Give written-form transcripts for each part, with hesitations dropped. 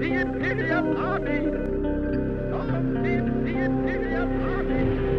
the Imperial Army! Of the Imperial Army!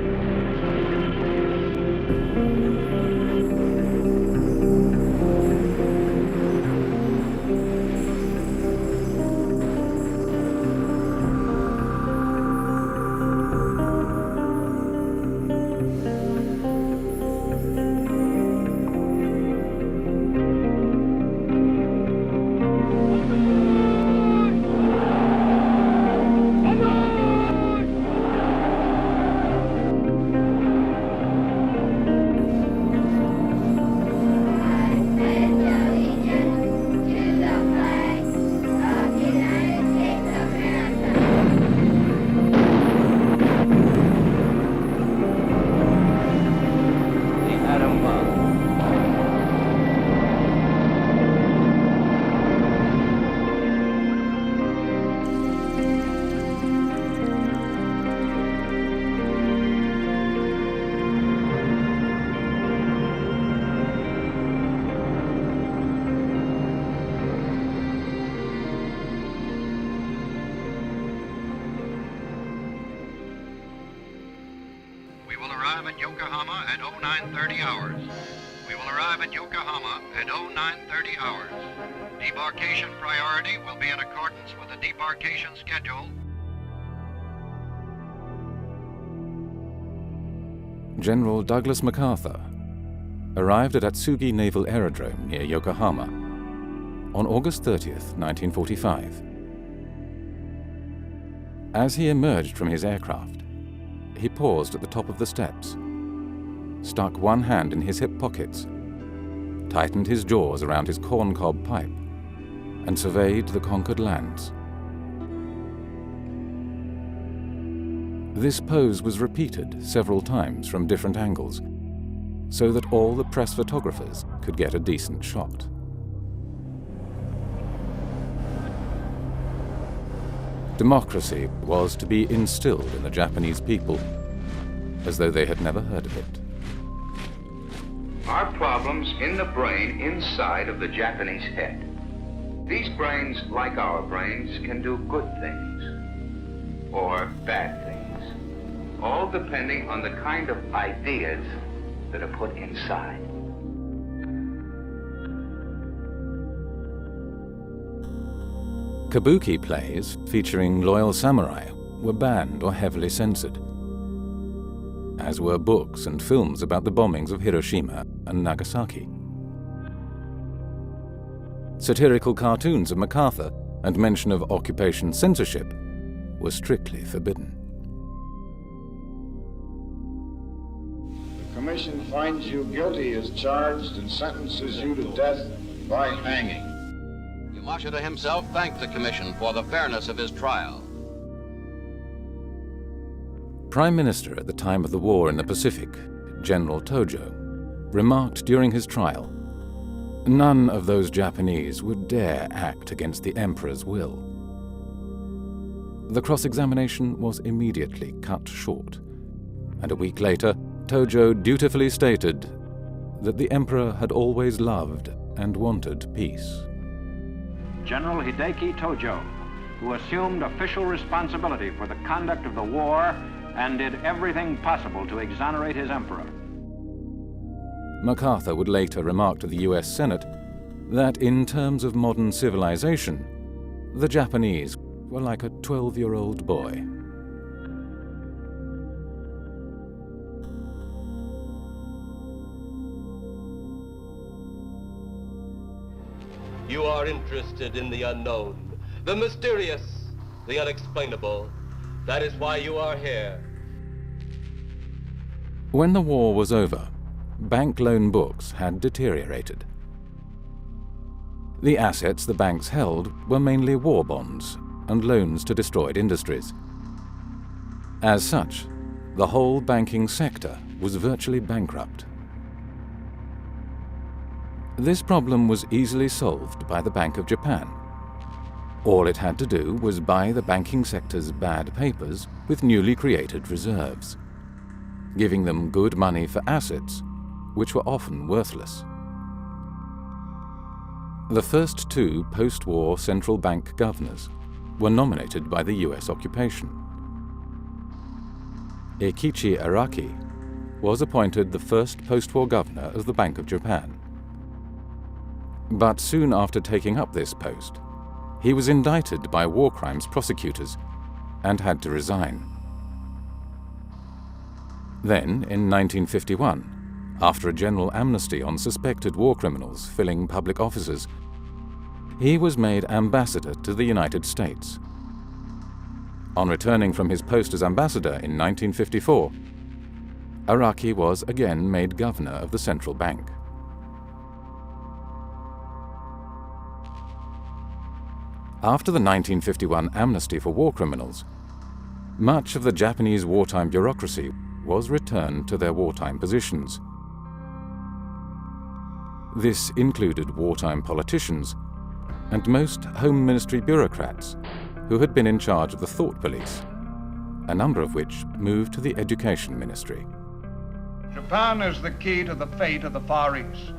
We will arrive at Yokohama at 0930 hours. We will arrive at Yokohama at 0930 hours. Debarkation priority will be in accordance with the debarkation schedule. General Douglas MacArthur arrived at Atsugi Naval Aerodrome near Yokohama on August 30th, 1945. As he emerged from his aircraft, he paused at the top of the steps, stuck one hand in his hip pockets, tightened his jaws around his corncob pipe, and surveyed the conquered lands. This pose was repeated several times from different angles, so that all the press photographers could get a decent shot. Democracy was to be instilled in the Japanese people, as though they had never heard of it. Are problems in the brain inside of the Japanese head. These brains, like our brains, can do good things or bad things, all depending on the kind of ideas that are put inside. Kabuki plays featuring loyal samurai were banned or heavily censored, as were books and films about the bombings of Hiroshima and Nagasaki. Satirical cartoons of MacArthur and mention of occupation censorship were strictly forbidden. The Commission finds you guilty as charged and sentences you to death by hanging. Yamashita himself thanked the Commission for the fairness of his trial. Prime Minister at the time of the war in the Pacific, General Tojo, remarked during his trial, "None of those Japanese would dare act against the Emperor's will." The cross-examination was immediately cut short, and a week later, Tojo dutifully stated that the Emperor had always loved and wanted peace. General Hideki Tojo, who assumed official responsibility for the conduct of the war and did everything possible to exonerate his emperor. MacArthur would later remark to the US Senate that in terms of modern civilization, the Japanese were like a 12-year-old boy. You are interested in the unknown, the mysterious, the unexplainable. That is why you are here. When the war was over, bank loan books had deteriorated. The assets the banks held were mainly war bonds and loans to destroyed industries. As such, the whole banking sector was virtually bankrupt. This problem was easily solved by the Bank of Japan. All it had to do was buy the banking sector's bad papers with newly created reserves, giving them good money for assets, which were often worthless. The first two post-war central bank governors, were nominated by the US occupation. Eikichi Araki was appointed the first post-war governor of the Bank of Japan. But soon after taking up this post, he was indicted by war crimes prosecutors and had to resign. Then, in 1951, after a general amnesty on suspected war criminals filling public offices, he was made ambassador to the United States. On returning from his post as ambassador in 1954, Araki was again made governor of the central bank. After the 1951 amnesty for war criminals, much of the Japanese wartime bureaucracy was returned to their wartime positions. This included wartime politicians and most Home Ministry bureaucrats who had been in charge of the thought police, a number of which moved to the Education Ministry. Japan is the key to the fate of the Far East.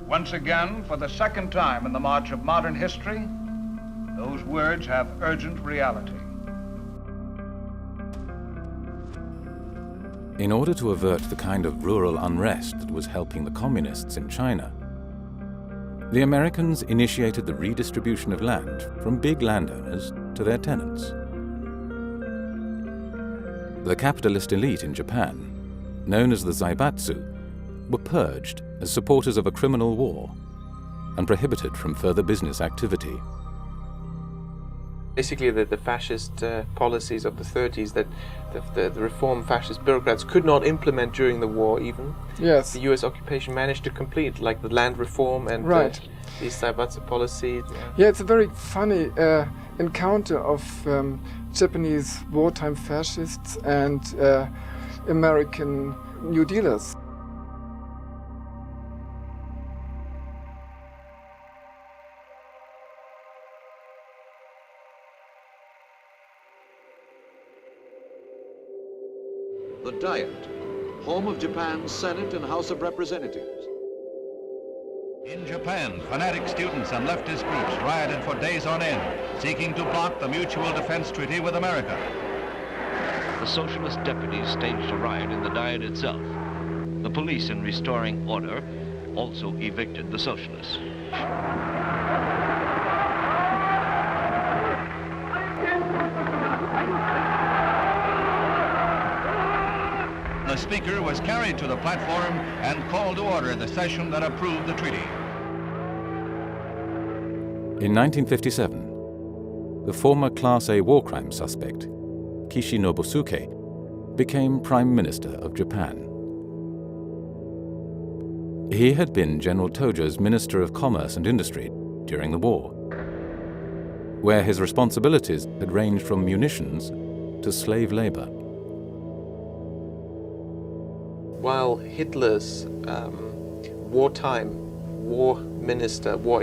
Once again, for the second time in the march of modern history, those words have urgent reality. In order to avert the kind of rural unrest that was helping the communists in China, the Americans initiated the redistribution of land from big landowners to their tenants. The capitalist elite in Japan, known as the Zaibatsu, were purged as supporters of a criminal war and prohibited from further business activity. Basically, the fascist policies of the 30s that the reform fascist bureaucrats could not implement during the war even. Yes. The US occupation managed to complete, like the land reform and these Zaibatsu policies. Yeah, it's a very funny encounter of Japanese wartime fascists and American New Dealers. The Diet, home of Japan's Senate and House of Representatives. In Japan, fanatic students and leftist groups rioted for days on end, seeking to block the Mutual Defense Treaty with America. The socialist deputies staged a riot in the Diet itself. The police, in restoring order, also evicted the socialists. The speaker was carried to the platform and called to order the session that approved the treaty. In 1957, the former Class A war crime suspect, Kishi Nobusuke, became Prime Minister of Japan. He had been General Tojo's Minister of Commerce and Industry during the war, where his responsibilities had ranged from munitions to slave labor. While Hitler's wartime war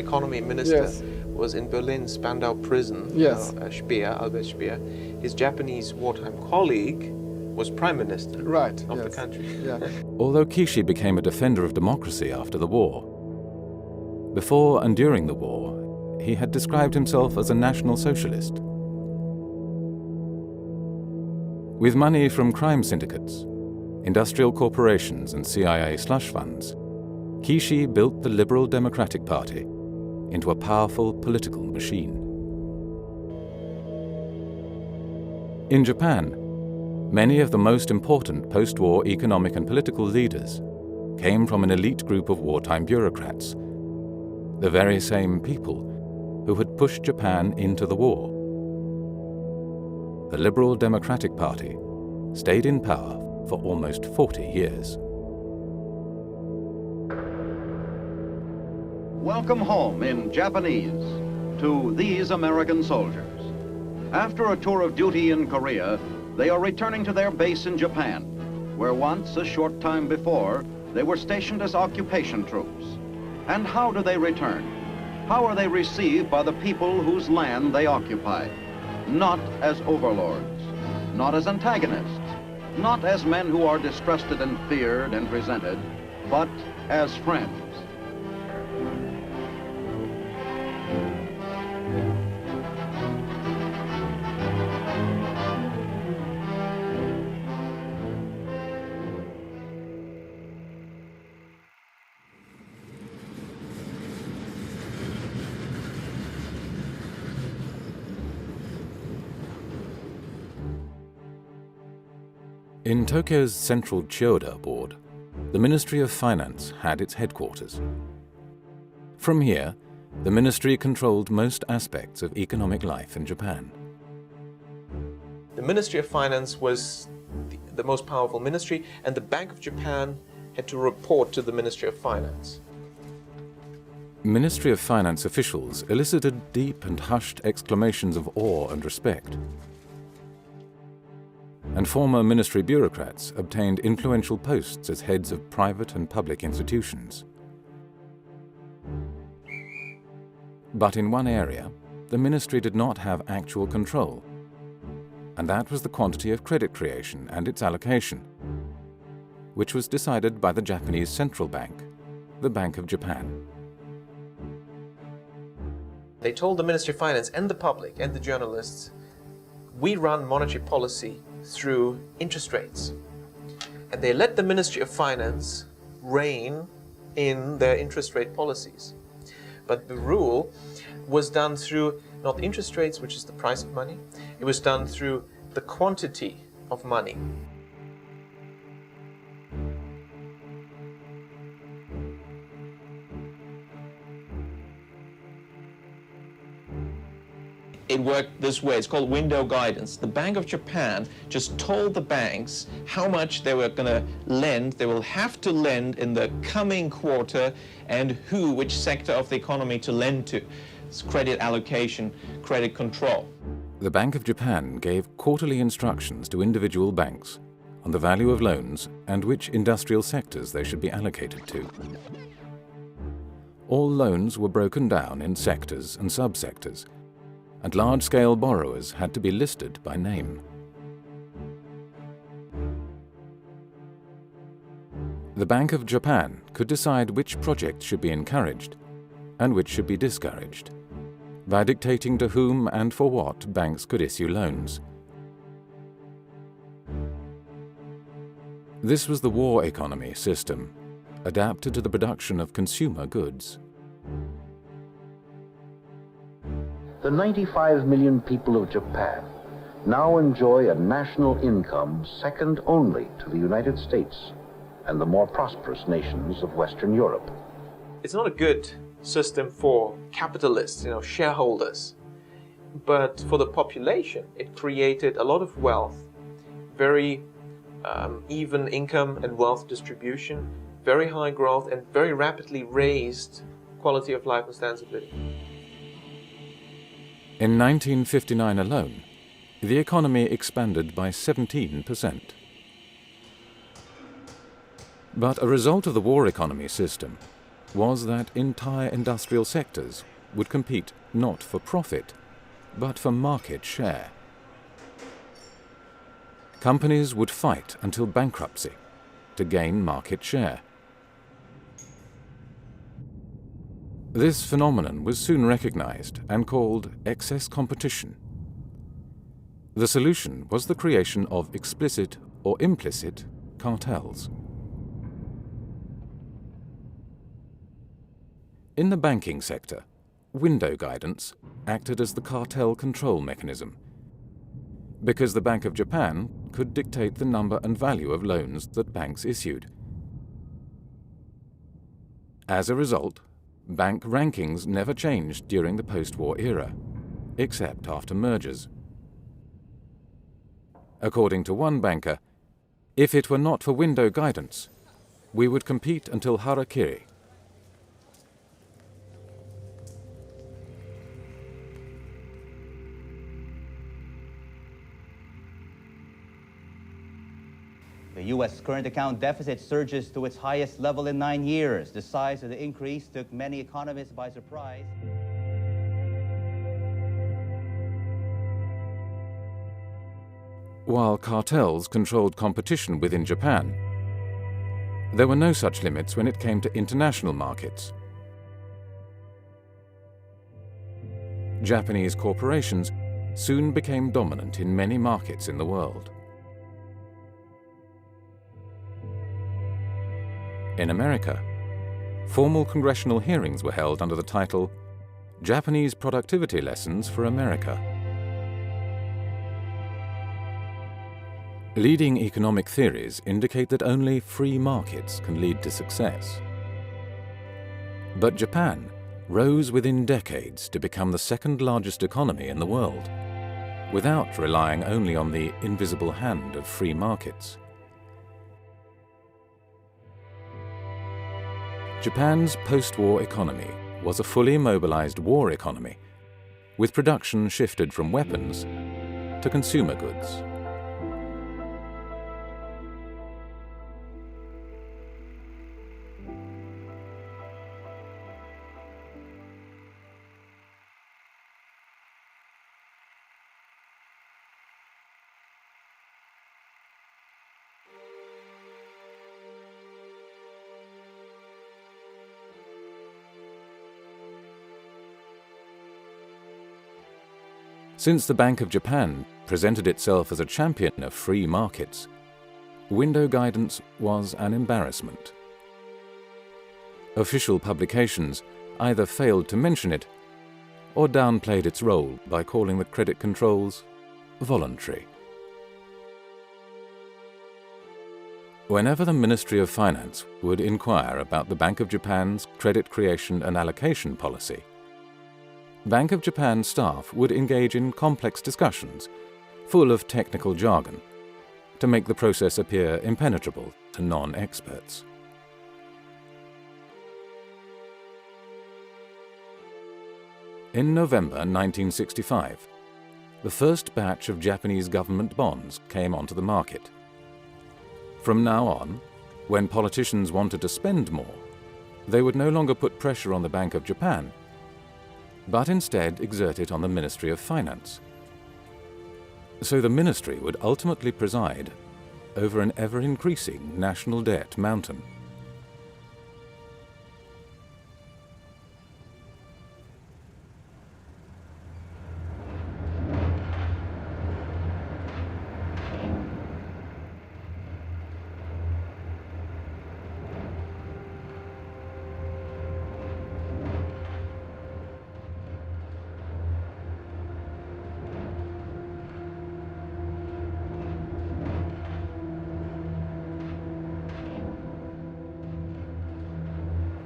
economy minister was in Berlin's Spandau prison, Albert Speer, his Japanese wartime colleague was prime minister of the country. Yeah. Although Kishi became a defender of democracy after the war, before and during the war, he had described himself as a national socialist. With money from crime syndicates, industrial corporations and CIA slush funds, Kishi built the Liberal Democratic Party into a powerful political machine. In Japan, many of the most important post-war economic and political leaders came from an elite group of wartime bureaucrats, the very same people who had pushed Japan into the war. The Liberal Democratic Party stayed in power for almost 40 years. Welcome home in Japanese to these American soldiers. After a tour of duty in Korea, they are returning to their base in Japan, where once, a short time before, they were stationed as occupation troops. And how do they return? How are they received by the people whose land they occupy? Not as overlords, not as antagonists, not as men who are distrusted and feared and resented, but as friends. In Tokyo's central Chiyoda ward, the Ministry of Finance had its headquarters. From here, the ministry controlled most aspects of economic life in Japan. The Ministry of Finance was the most powerful ministry, and the Bank of Japan had to report to the Ministry of Finance. Ministry of Finance officials elicited deep and hushed exclamations of awe and respect. And former ministry bureaucrats obtained influential posts as heads of private and public institutions. But in one area, the ministry did not have actual control, and that was the quantity of credit creation and its allocation, which was decided by the Japanese central bank, the Bank of Japan. They told the Ministry of Finance and the public and the journalists, we run monetary policy through interest rates. And they let the Ministry of Finance rein in their interest rate policies. But the rule was done through not interest rates, which is the price of money, it was done through the quantity of money. It worked this way. It's called window guidance. The Bank of Japan just told the banks how much they were going to lend, they will have to lend in the coming quarter, and which sector of the economy to lend to. It's credit allocation, credit control. The Bank of Japan gave quarterly instructions to individual banks on the value of loans and which industrial sectors they should be allocated to. All loans were broken down in sectors and subsectors, and large-scale borrowers had to be listed by name. The Bank of Japan could decide which projects should be encouraged and which should be discouraged by dictating to whom and for what banks could issue loans. This was the war economy system, adapted to the production of consumer goods. The 95 million people of Japan now enjoy a national income second only to the United States and the more prosperous nations of Western Europe. It's not a good system for capitalists, shareholders, but for the population, it created a lot of wealth, very even income and wealth distribution, very high growth, and very rapidly raised quality of life and standards of living. In 1959 alone, the economy expanded by 17%. But a result of the war economy system was that entire industrial sectors would compete not for profit, but for market share. Companies would fight until bankruptcy to gain market share. This phenomenon was soon recognized and called excess competition. The solution was the creation of explicit or implicit cartels. In the banking sector, window guidance acted as the cartel control mechanism, because the Bank of Japan could dictate the number and value of loans that banks issued. As a result, bank rankings never changed during the post-war era, except after mergers. According to one banker, if it were not for window guidance, we would compete until harakiri. The U.S. current account deficit surges to its highest level in 9 years. The size of the increase took many economists by surprise. While cartels controlled competition within Japan, there were no such limits when it came to international markets. Japanese corporations soon became dominant in many markets in the world. In America, formal congressional hearings were held under the title Japanese Productivity Lessons for America. Leading economic theories indicate that only free markets can lead to success. But Japan rose within decades to become the second largest economy in the world, without relying only on the invisible hand of free markets. Japan's post-war economy was a fully mobilized war economy, with production shifted from weapons to consumer goods. Since the Bank of Japan presented itself as a champion of free markets, window guidance was an embarrassment. Official publications either failed to mention it or downplayed its role by calling the credit controls voluntary. Whenever the Ministry of Finance would inquire about the Bank of Japan's credit creation and allocation policy, Bank of Japan staff would engage in complex discussions, full of technical jargon, to make the process appear impenetrable to non-experts. In November 1965, the first batch of Japanese government bonds came onto the market. From now on, when politicians wanted to spend more, they would no longer put pressure on the Bank of Japan, but instead exert it on the Ministry of Finance. So the ministry would ultimately preside over an ever-increasing national debt mountain.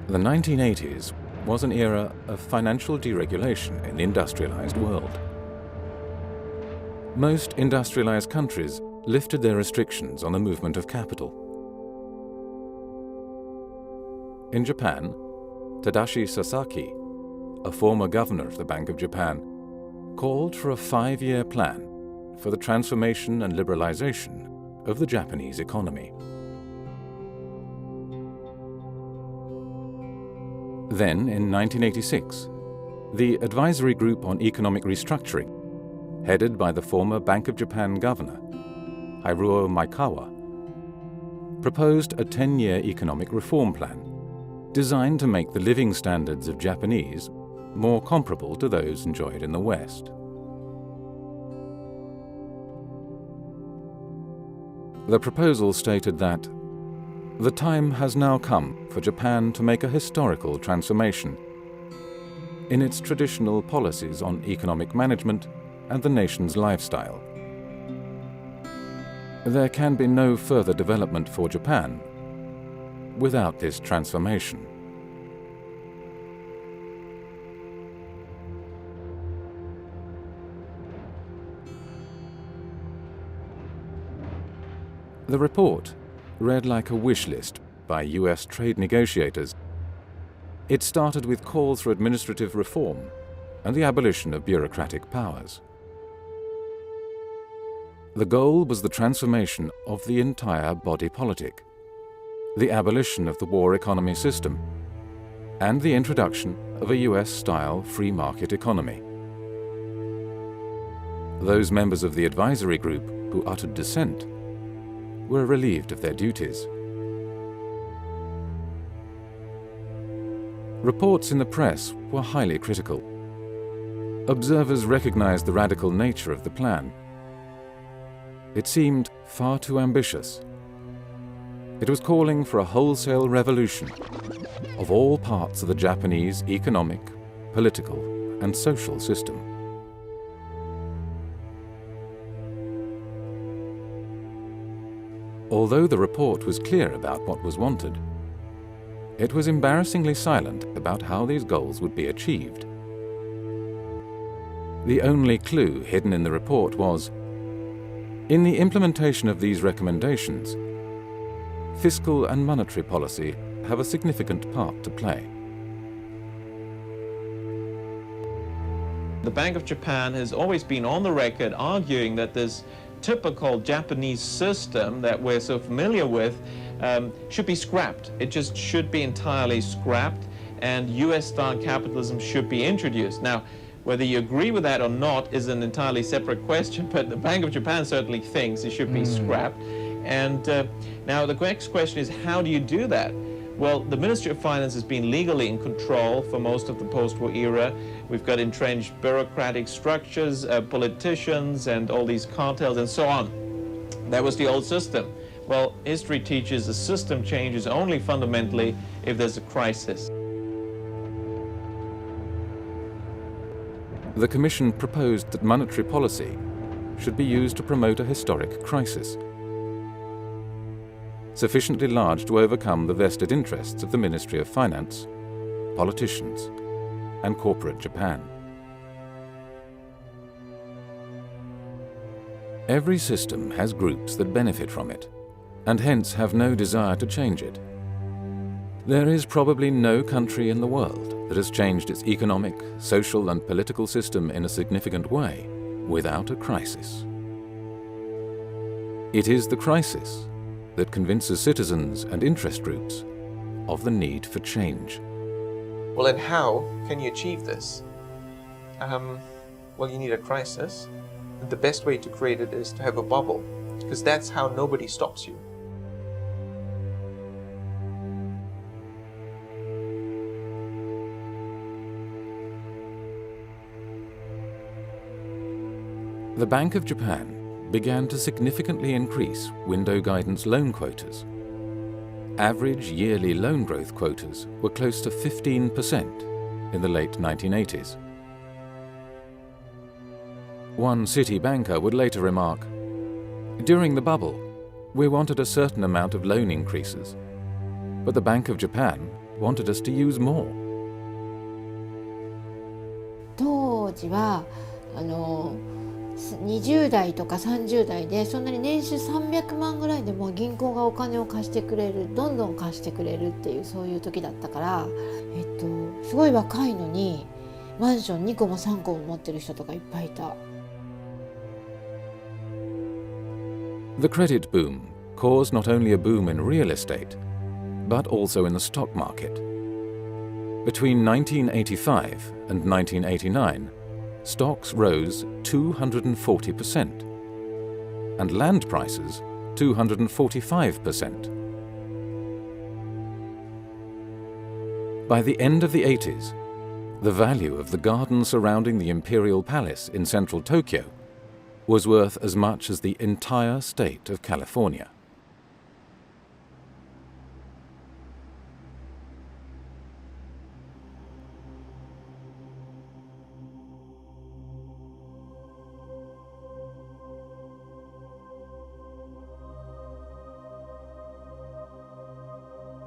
The 1980s was an era of financial deregulation in the industrialized world. Most industrialized countries lifted their restrictions on the movement of capital. In Japan, Tadashi Sasaki, a former governor of the Bank of Japan, called for a 5-year plan for the transformation and liberalization of the Japanese economy. Then, in 1986, the Advisory Group on Economic Restructuring, headed by the former Bank of Japan governor, Haruo Maekawa, proposed a 10-year economic reform plan designed to make the living standards of Japanese more comparable to those enjoyed in the West. The proposal stated that the time has now come for Japan to make a historical transformation in its traditional policies on economic management and the nation's lifestyle. There can be no further development for Japan without this transformation. The report read like a wish list by US trade negotiators. It started with calls for administrative reform and the abolition of bureaucratic powers. The goal was the transformation of the entire body politic, the abolition of the war economy system, and the introduction of a US-style free market economy. Those members of the advisory group who uttered dissent were relieved of their duties. Reports in the press were highly critical. Observers recognized the radical nature of the plan. It seemed far too ambitious. It was calling for a wholesale revolution of all parts of the Japanese economic, political, and social system. Although the report was clear about what was wanted, it was embarrassingly silent about how these goals would be achieved. The only clue hidden in the report was, in the implementation of these recommendations, fiscal and monetary policy have a significant part to play. The Bank of Japan has always been on the record arguing that this typical Japanese system that we're so familiar with should be scrapped. It just should be entirely scrapped, and US-style capitalism should be introduced. Now, whether you agree with that or not is an entirely separate question, but the Bank of Japan certainly thinks it should be scrapped. And now the next question is, how do you do that? Well, the Ministry of Finance has been legally in control for most of the post-war era. We've got entrenched bureaucratic structures, politicians, and all these cartels and so on. That was the old system. Well, history teaches the system changes only fundamentally if there's a crisis. The Commission proposed that monetary policy should be used to promote a historic crisis, sufficiently large to overcome the vested interests of the Ministry of Finance, politicians, and corporate Japan. Every system has groups that benefit from it, and hence have no desire to change it. There is probably no country in the world that has changed its economic, social, and political system in a significant way without a crisis. It is the crisis that convinces citizens and interest groups of the need for change. Well, and how can you achieve this? Well, you need a crisis. And the best way to create it is to have a bubble, because that's how nobody stops you. The Bank of Japan began to significantly increase window guidance loan quotas. Average yearly loan growth quotas were close to 15% in the late 1980s. One city banker would later remark, "During the bubble, we wanted a certain amount of loan increases, but the Bank of Japan wanted us to use more." 当時は20代とか30代でそんなに年収300万ぐらいでも銀行がお金を貸してくれる、どんどん貸してくれるっていうそういう時だったから、すごい若いのにマンション2個も3個も持ってる人とかいっぱいいた。The credit boom caused not only a boom in real estate, but also in the stock market. Between 1985 and 1989, stocks rose 240%, and land prices 245%. By the end of the 80s, the value of the garden surrounding the Imperial Palace in central Tokyo was worth as much as the entire state of California.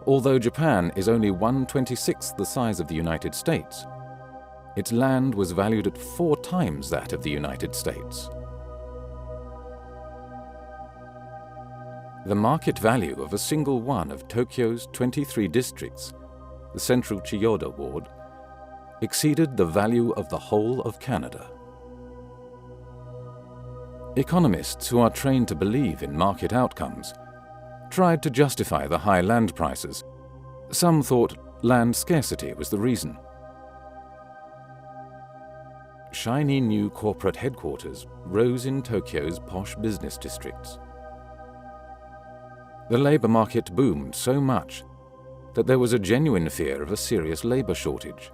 Although Japan is only 1/26 the size of the United States, its land was valued at 4 times that of the United States. The market value of a single one of Tokyo's 23 districts, the central Chiyoda ward, exceeded the value of the whole of Canada. Economists who are trained to believe in market outcomes tried to justify the high land prices. Some thought land scarcity was the reason. Shiny new corporate headquarters rose in Tokyo's posh business districts. The labor market boomed so much that there was a genuine fear of a serious labor shortage.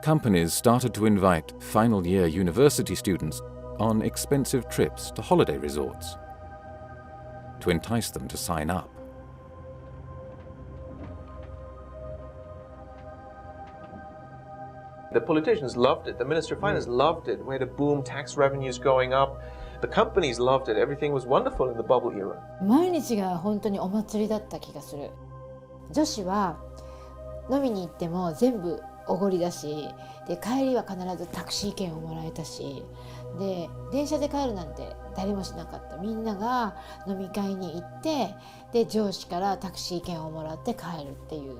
Companies started to invite final-year university students on expensive trips to holiday resorts to entice them to sign up. The politicians loved it. The Minister of Finance loved it. We had a boom, tax revenues going up. The companies loved it. Everything was wonderful in the bubble era. 毎日が本当にお祭りだった気がする。女子は飲みに行っても全部おごりだし、で帰りは必ずタクシー券をもらえたし、で電車で帰るなんて誰もしなかった。みんなが飲み会に行って、で上司からタクシー券をもらって帰るっていう。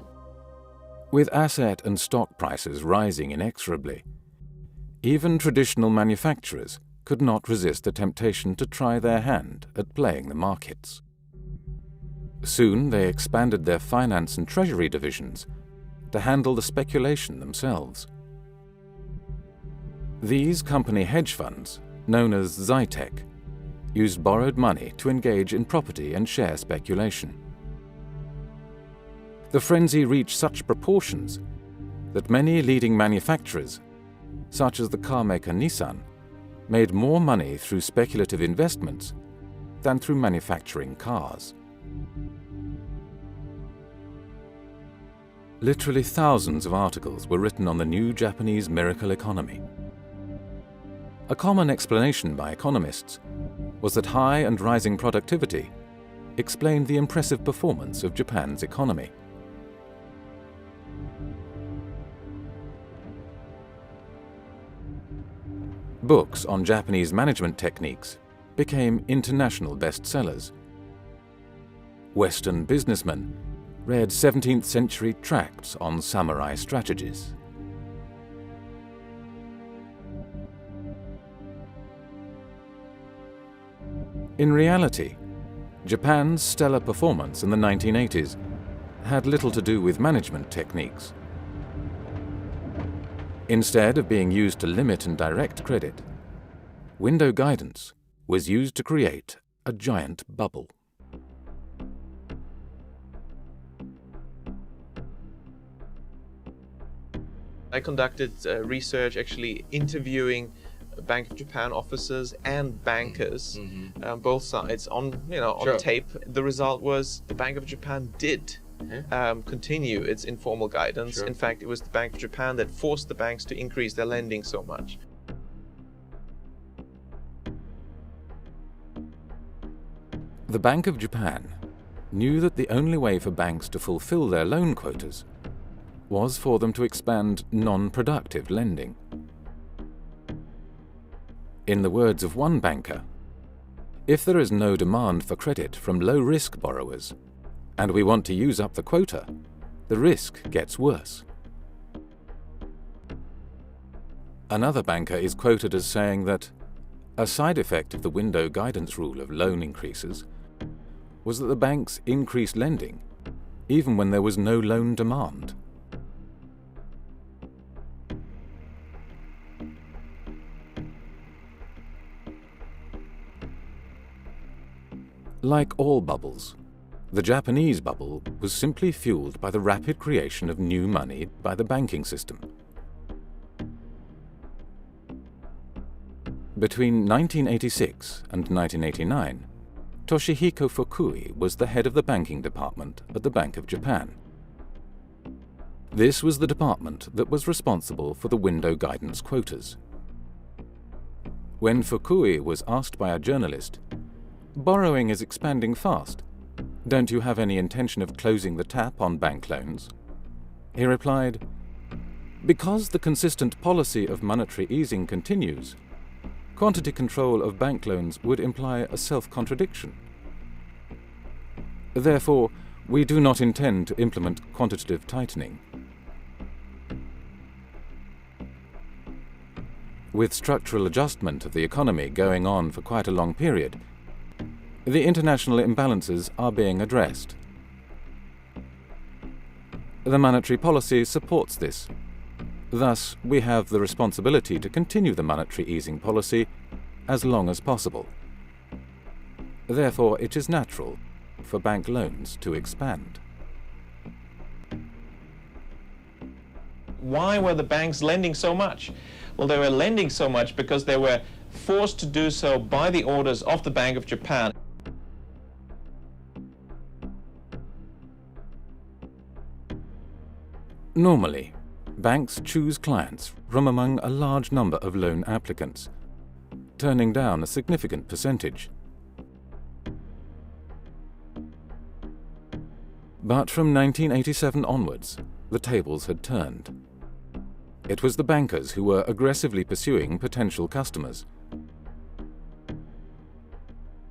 With asset and stock prices rising inexorably, even traditional manufacturers could not resist the temptation to try their hand at playing the markets. Soon they expanded their finance and treasury divisions to handle the speculation themselves. These company hedge funds, known as Zytec, used borrowed money to engage in property and share speculation. The frenzy reached such proportions that many leading manufacturers, such as the car maker Nissan, made more money through speculative investments than through manufacturing cars. Literally thousands of articles were written on the new Japanese miracle economy. A common explanation by economists was that high and rising productivity explained the impressive performance of Japan's economy. Books on Japanese management techniques became international bestsellers. Western businessmen read 17th century tracts on samurai strategies. In reality, Japan's stellar performance in the 1980s had little to do with management techniques. Instead of being used to limit and direct credit, window guidance was used to create a giant bubble. I conducted research actually interviewing Bank of Japan officers and bankers, both sides, on tape. The result was the Bank of Japan did continue its informal guidance. In fact, it was the Bank of Japan that forced the banks to increase their lending so much. The Bank of Japan knew that the only way for banks to fulfill their loan quotas was for them to expand non-productive lending. In the words of one banker, if there is no demand for credit from low-risk borrowers, and we want to use up the quota, the risk gets worse. Another banker is quoted as saying that a side effect of the window guidance rule of loan increases was that the banks increased lending even when there was no loan demand. Like all bubbles, the Japanese bubble was simply fueled by the rapid creation of new money by the banking system. Between 1986 and 1989, Toshihiko Fukui was the head of the banking department at the Bank of Japan. This was the department that was responsible for the window guidance quotas. When Fukui was asked by a journalist, "Borrowing is expanding fast. Don't you have any intention of closing the tap on bank loans?" He replied, "Because the consistent policy of monetary easing continues, quantity control of bank loans would imply a self-contradiction. Therefore, we do not intend to implement quantitative tightening." With structural adjustment of the economy going on for quite a long period, the international imbalances are being addressed. The monetary policy supports this. Thus, we have the responsibility to continue the monetary easing policy as long as possible. Therefore, it is natural for bank loans to expand. Why were the banks lending so much? Well, they were lending so much because they were forced to do so by the orders of the Bank of Japan. Normally, banks choose clients from among a large number of loan applicants. turning down a significant percentage. But from 1987 onwards, the tables had turned. It was the bankers who were aggressively pursuing potential customers.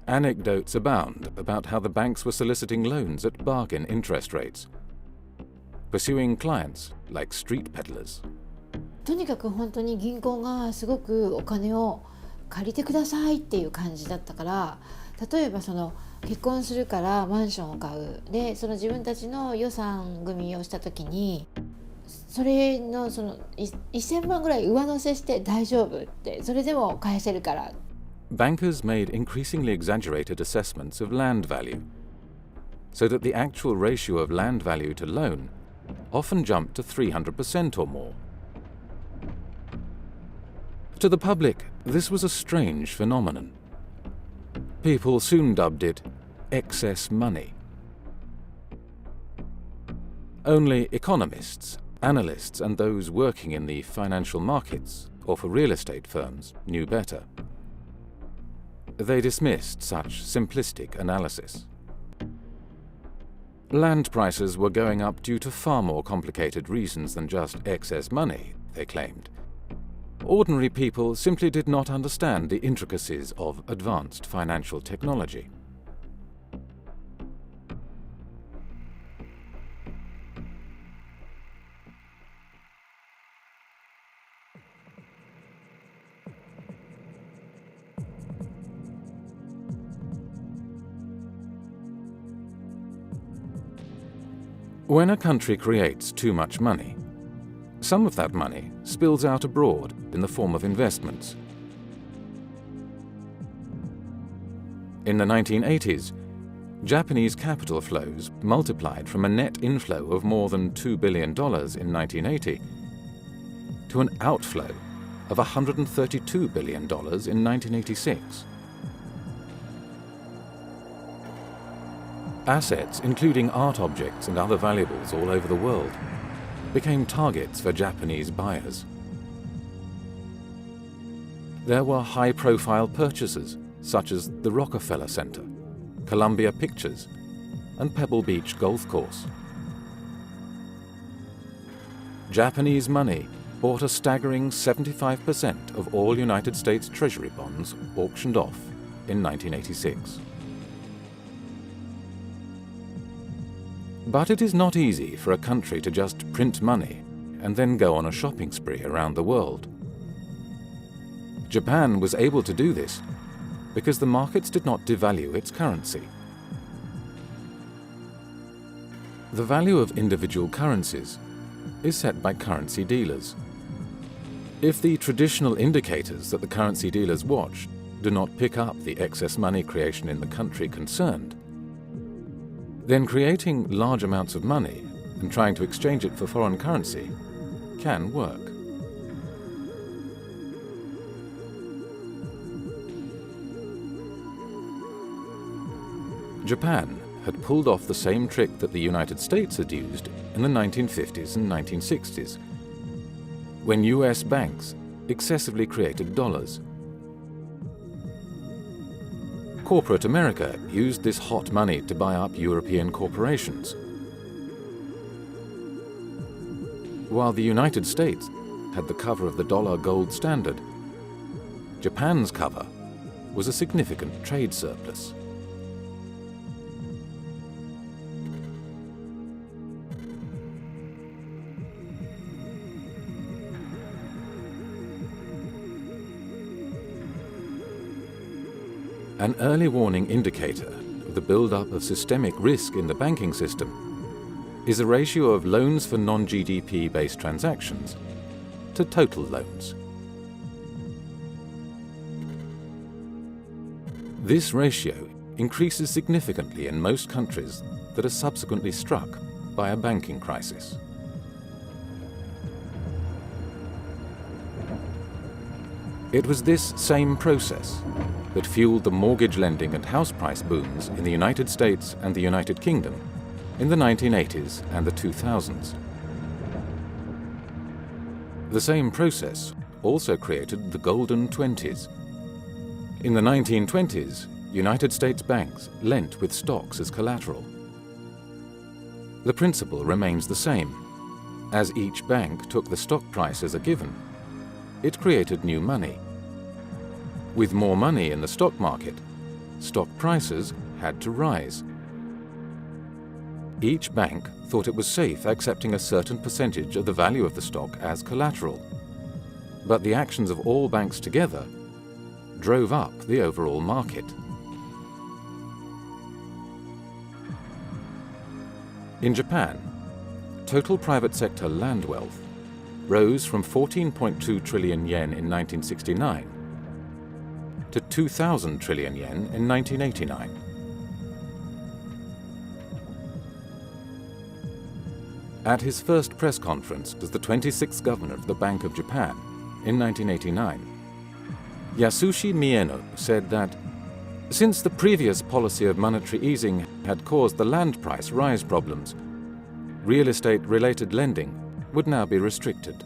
Anecdotes abound about how the banks were soliciting loans at bargain interest rates, pursuing clients like street peddlers. とにかく本当に銀行がすごくお金を借りてくださいっていう感じだったから、例えばその結婚するからマンションを買うで、その自分たちの予算組みをした時にそれのその1000万ぐらい上乗せして大丈夫って、それでも返せるから。 Bankers made increasingly exaggerated assessments of land value, so that the actual ratio of land value to loan often jumped to 300% or more. To the public, this was a strange phenomenon. People soon dubbed it excess money. Only economists, analysts, and those working in the financial markets or for real estate firms knew better. They dismissed such simplistic analysis. Land prices were going up due to far more complicated reasons than just excess money, they claimed. Ordinary people simply did not understand the intricacies of advanced financial technology. When a country creates too much money, some of that money spills out abroad in the form of investments. In the 1980s, Japanese capital flows multiplied from a net inflow of more than $2 billion in 1980 to an outflow of $132 billion in 1986. Assets, including art objects and other valuables all over the world, became targets for Japanese buyers. There were high-profile purchases, such as the Rockefeller Center, Columbia Pictures, and Pebble Beach Golf Course. Japanese money bought a staggering 75% of all United States Treasury bonds auctioned off in 1986. But it is not easy for a country to just print money and then go on a shopping spree around the world. Japan was able to do this because the markets did not devalue its currency. The value of individual currencies is set by currency dealers. If the traditional indicators that the currency dealers watch do not pick up the excess money creation in the country concerned, then creating large amounts of money and trying to exchange it for foreign currency can work. Japan had pulled off the same trick that the United States had used in the 1950s and 1960s, when US banks excessively created dollars. Corporate America used this hot money to buy up European corporations, while the United States had the cover of the dollar gold standard. Japan's cover was a significant trade surplus. An early warning indicator of the build-up of systemic risk in the banking system is a ratio of loans for non-GDP based transactions to total loans. This ratio increases significantly in most countries that are subsequently struck by a banking crisis. It was this same process that fueled the mortgage lending and house price booms in the United States and the United Kingdom in the 1980s and the 2000s. The same process also created the Golden 20s, In the 1920s, United States banks lent with stocks as collateral. The principle remains the same. As each bank took the stock price as a given, it created new money. With more money in the stock market, stock prices had to rise. Each bank thought it was safe accepting a certain percentage of the value of the stock as collateral, but the actions of all banks together drove up the overall market. In Japan, total private sector land wealth rose from 14.2 trillion yen in 1969 to 2,000 trillion yen in 1989. At his first press conference as the 26th governor of the Bank of Japan in 1989, Yasushi Mieno said that since the previous policy of monetary easing had caused the land price rise problems, real estate-related lending would now be restricted.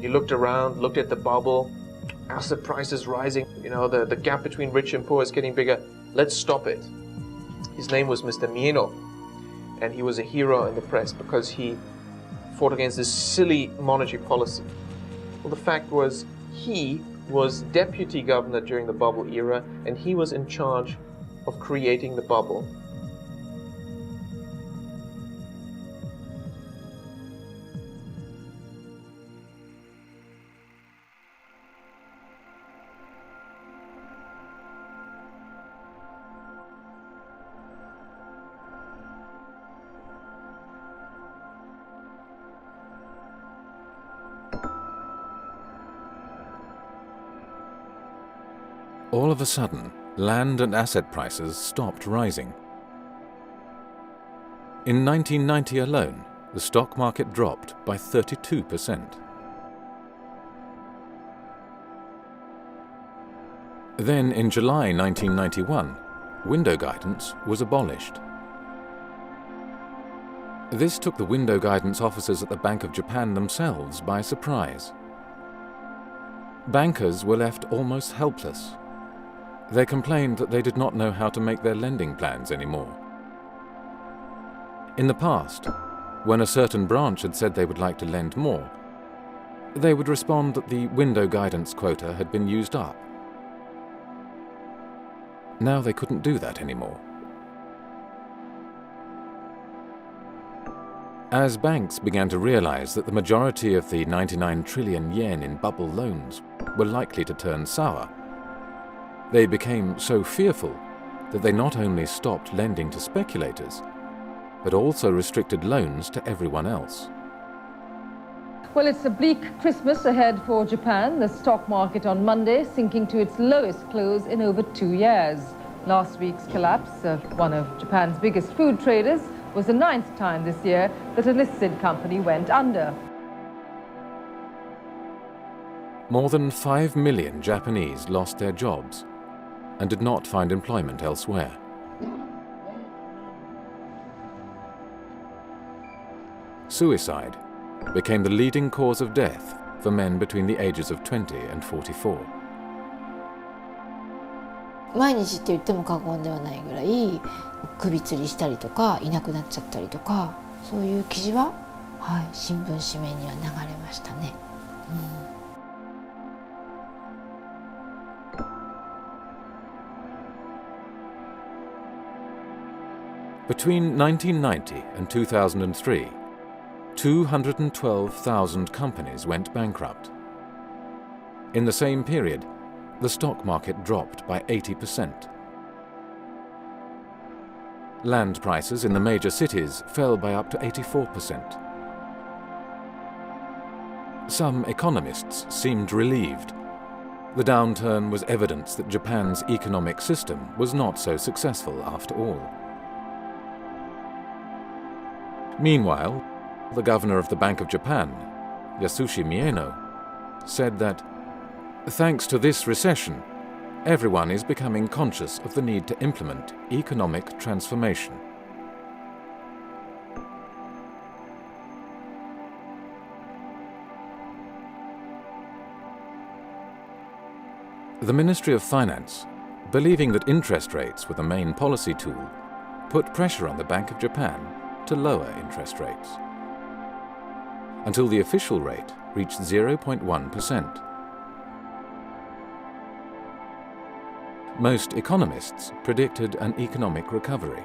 He looked around, looked at the bubble, asset prices rising, the gap between rich and poor is getting bigger. Let's stop it. His name was Mr. Mieno, and he was a hero in the press because he fought against this silly monetary policy. Well, the fact was, he was deputy governor during the bubble era, and he was in charge of creating the bubble. All of a sudden, land and asset prices stopped rising. In 1990 alone, the stock market dropped by 32%. Then, in July 1991, window guidance was abolished. This took the window guidance officers at the Bank of Japan themselves by surprise. Bankers were left almost helpless. They complained that they did not know how to make their lending plans anymore. In the past, when a certain branch had said they would like to lend more, they would respond that the window guidance quota had been used up. Now they couldn't do that anymore. As banks began to realize that the majority of the 99 trillion yen in bubble loans were likely to turn sour, they became so fearful that they not only stopped lending to speculators, but also restricted loans to everyone else. Well, it's a bleak Christmas ahead for Japan. The stock market on Monday sinking to its lowest close in over 2 years. Last week's collapse of one of Japan's biggest food traders was the 9th time this year that a listed company went under. More than 5 million Japanese lost their jobs and did not find employment elsewhere. Suicide became the leading cause of death for men between the ages of 20 and 44. 毎日って言っても過言ではないぐらい首吊りしたりとかいなくなっちゃったりとか、そういう記事は、新聞紙面には流れましたね。Between 1990 and 2003, 212,000 companies went bankrupt. In the same period, the stock market dropped by 80%. Land prices in the major cities fell by up to 84%. Some economists seemed relieved. The downturn was evidence that Japan's economic system was not so successful after all. Meanwhile, the governor of the Bank of Japan, Yasushi Mieno, said that, thanks to this recession, everyone is becoming conscious of the need to implement economic transformation. The Ministry of Finance, believing that interest rates were the main policy tool, put pressure on the Bank of Japan to lower interest rates, until the official rate reached 0.1%. Most economists predicted an economic recovery.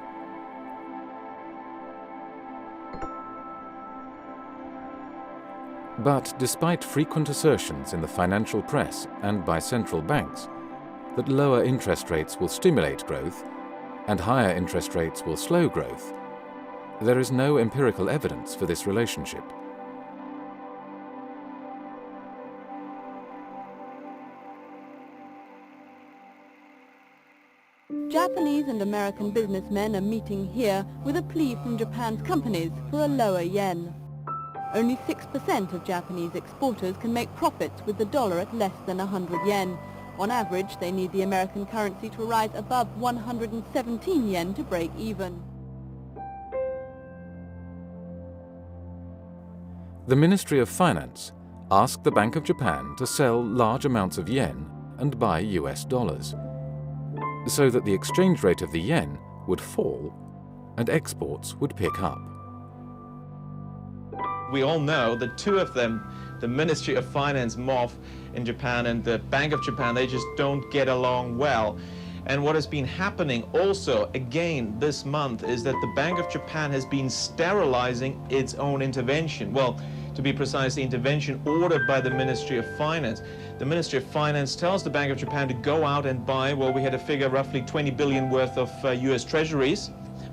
But despite frequent assertions in the financial press and by central banks that lower interest rates will stimulate growth and higher interest rates will slow growth, there is no empirical evidence for this relationship. Japanese and American businessmen are meeting here with a plea from Japan's companies for a lower yen. Only 6% of Japanese exporters can make profits with the dollar at less than 100 yen. On average, they need the American currency to rise above 117 yen to break even. The Ministry of Finance asked the Bank of Japan to sell large amounts of yen and buy US dollars, so that the exchange rate of the yen would fall and exports would pick up. We all know the two of them, the Ministry of Finance, MOF in Japan, and the Bank of Japan, they just don't get along well. And what has been happening also, again, this month, is that the Bank of Japan has been sterilizing its own intervention. Well, to be precise, the intervention ordered by the Ministry of Finance. The Ministry of Finance tells the Bank of Japan to go out and buy, well, we had a figure roughly 20 billion worth of US treasuries.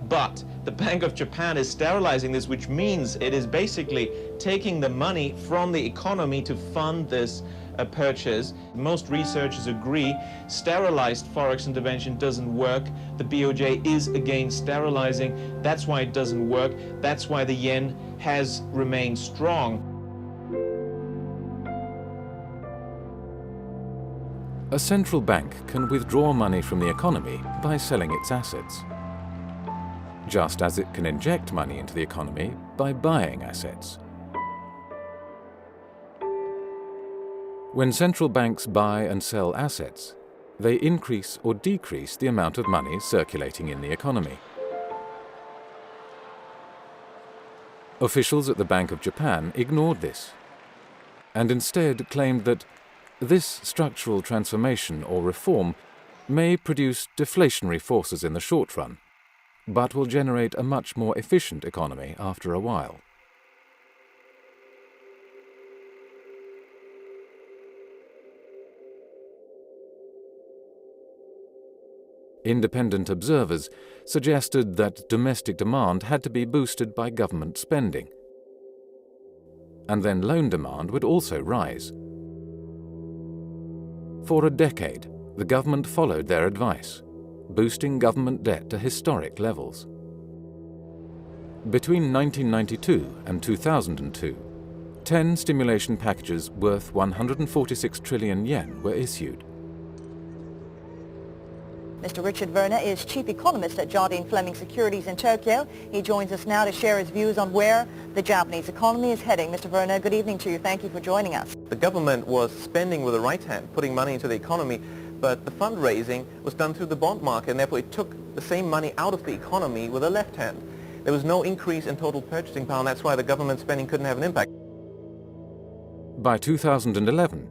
But the Bank of Japan is sterilizing this, which means it is basically taking the money from the economy to fund this purchase. Most researchers agree sterilized forex intervention doesn't work. The BOJ is against sterilizing. That's why it doesn't work. That's why the yen has remained strong. A central bank can withdraw money from the economy by selling its assets, just as it can inject money into the economy by buying assets. When central banks buy and sell assets, they increase or decrease the amount of money circulating in the economy. Officials at the Bank of Japan ignored this, and instead claimed that this structural transformation or reform may produce deflationary forces in the short run, but will generate a much more efficient economy after a while. Independent observers suggested that domestic demand had to be boosted by government spending, and then loan demand would also rise. For a decade, the government followed their advice, boosting government debt to historic levels. Between 1992 and 2002, 10 stimulation packages worth 146 trillion yen were issued. Mr. Richard Werner is chief economist at Jardine Fleming Securities in Tokyo. He joins us now to share his views on where the Japanese economy is heading. Mr. Werner, good evening to you. Thank you for joining us. The government was spending with the right hand, putting money into the economy, but the fundraising was done through the bond market, and therefore it took the same money out of the economy with the left hand. There was no increase in total purchasing power, and that's why the government spending couldn't have an impact. By 2011,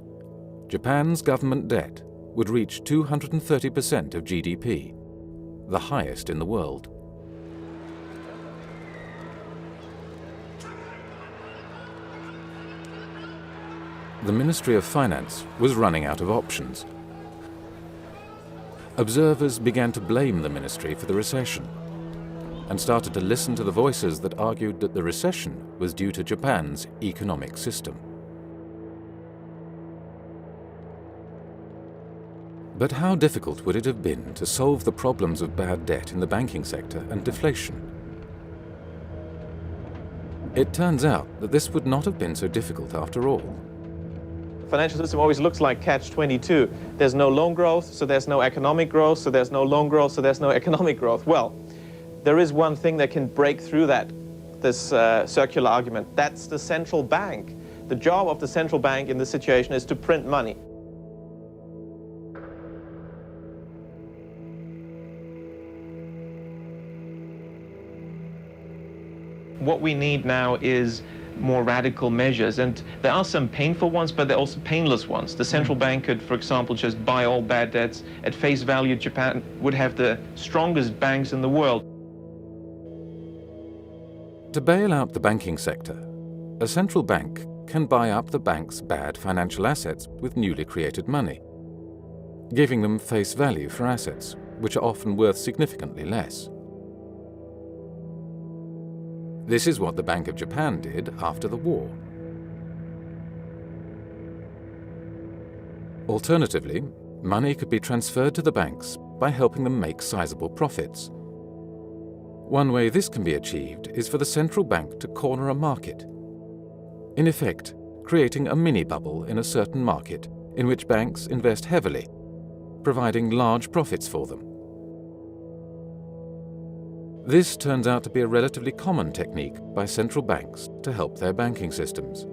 Japan's government debt would reach 230% of GDP, the highest in the world. The Ministry of Finance was running out of options. Observers began to blame the ministry for the recession and started to listen to the voices that argued that the recession was due to Japan's economic system. But how difficult would it have been to solve the problems of bad debt in the banking sector and deflation? It turns out that this would not have been so difficult after all. The financial system always looks like catch-22. There's no loan growth, so there's no economic growth, so there's no loan growth, so there's no economic growth. Well, there is one thing that can break through this circular argument. That's the central bank. The job of the central bank in this situation is to print money. what we need now is more radical measures, and there are some painful ones, but there are also painless ones. The central bank could, for example, just buy all bad debts. At face value, Japan would have the strongest banks in the world. To bail out the banking sector, a central bank can buy up the bank's bad financial assets with newly created money, giving them face value for assets, which are often worth significantly less. This is what the Bank of Japan did after the war. Alternatively, money could be transferred to the banks by helping them make sizable profits. One way this can be achieved is for the central bank to corner a market, in effect, creating a mini-bubble in a certain market in which banks invest heavily, providing large profits for them. This turns out to be a relatively common technique by central banks to help their banking systems.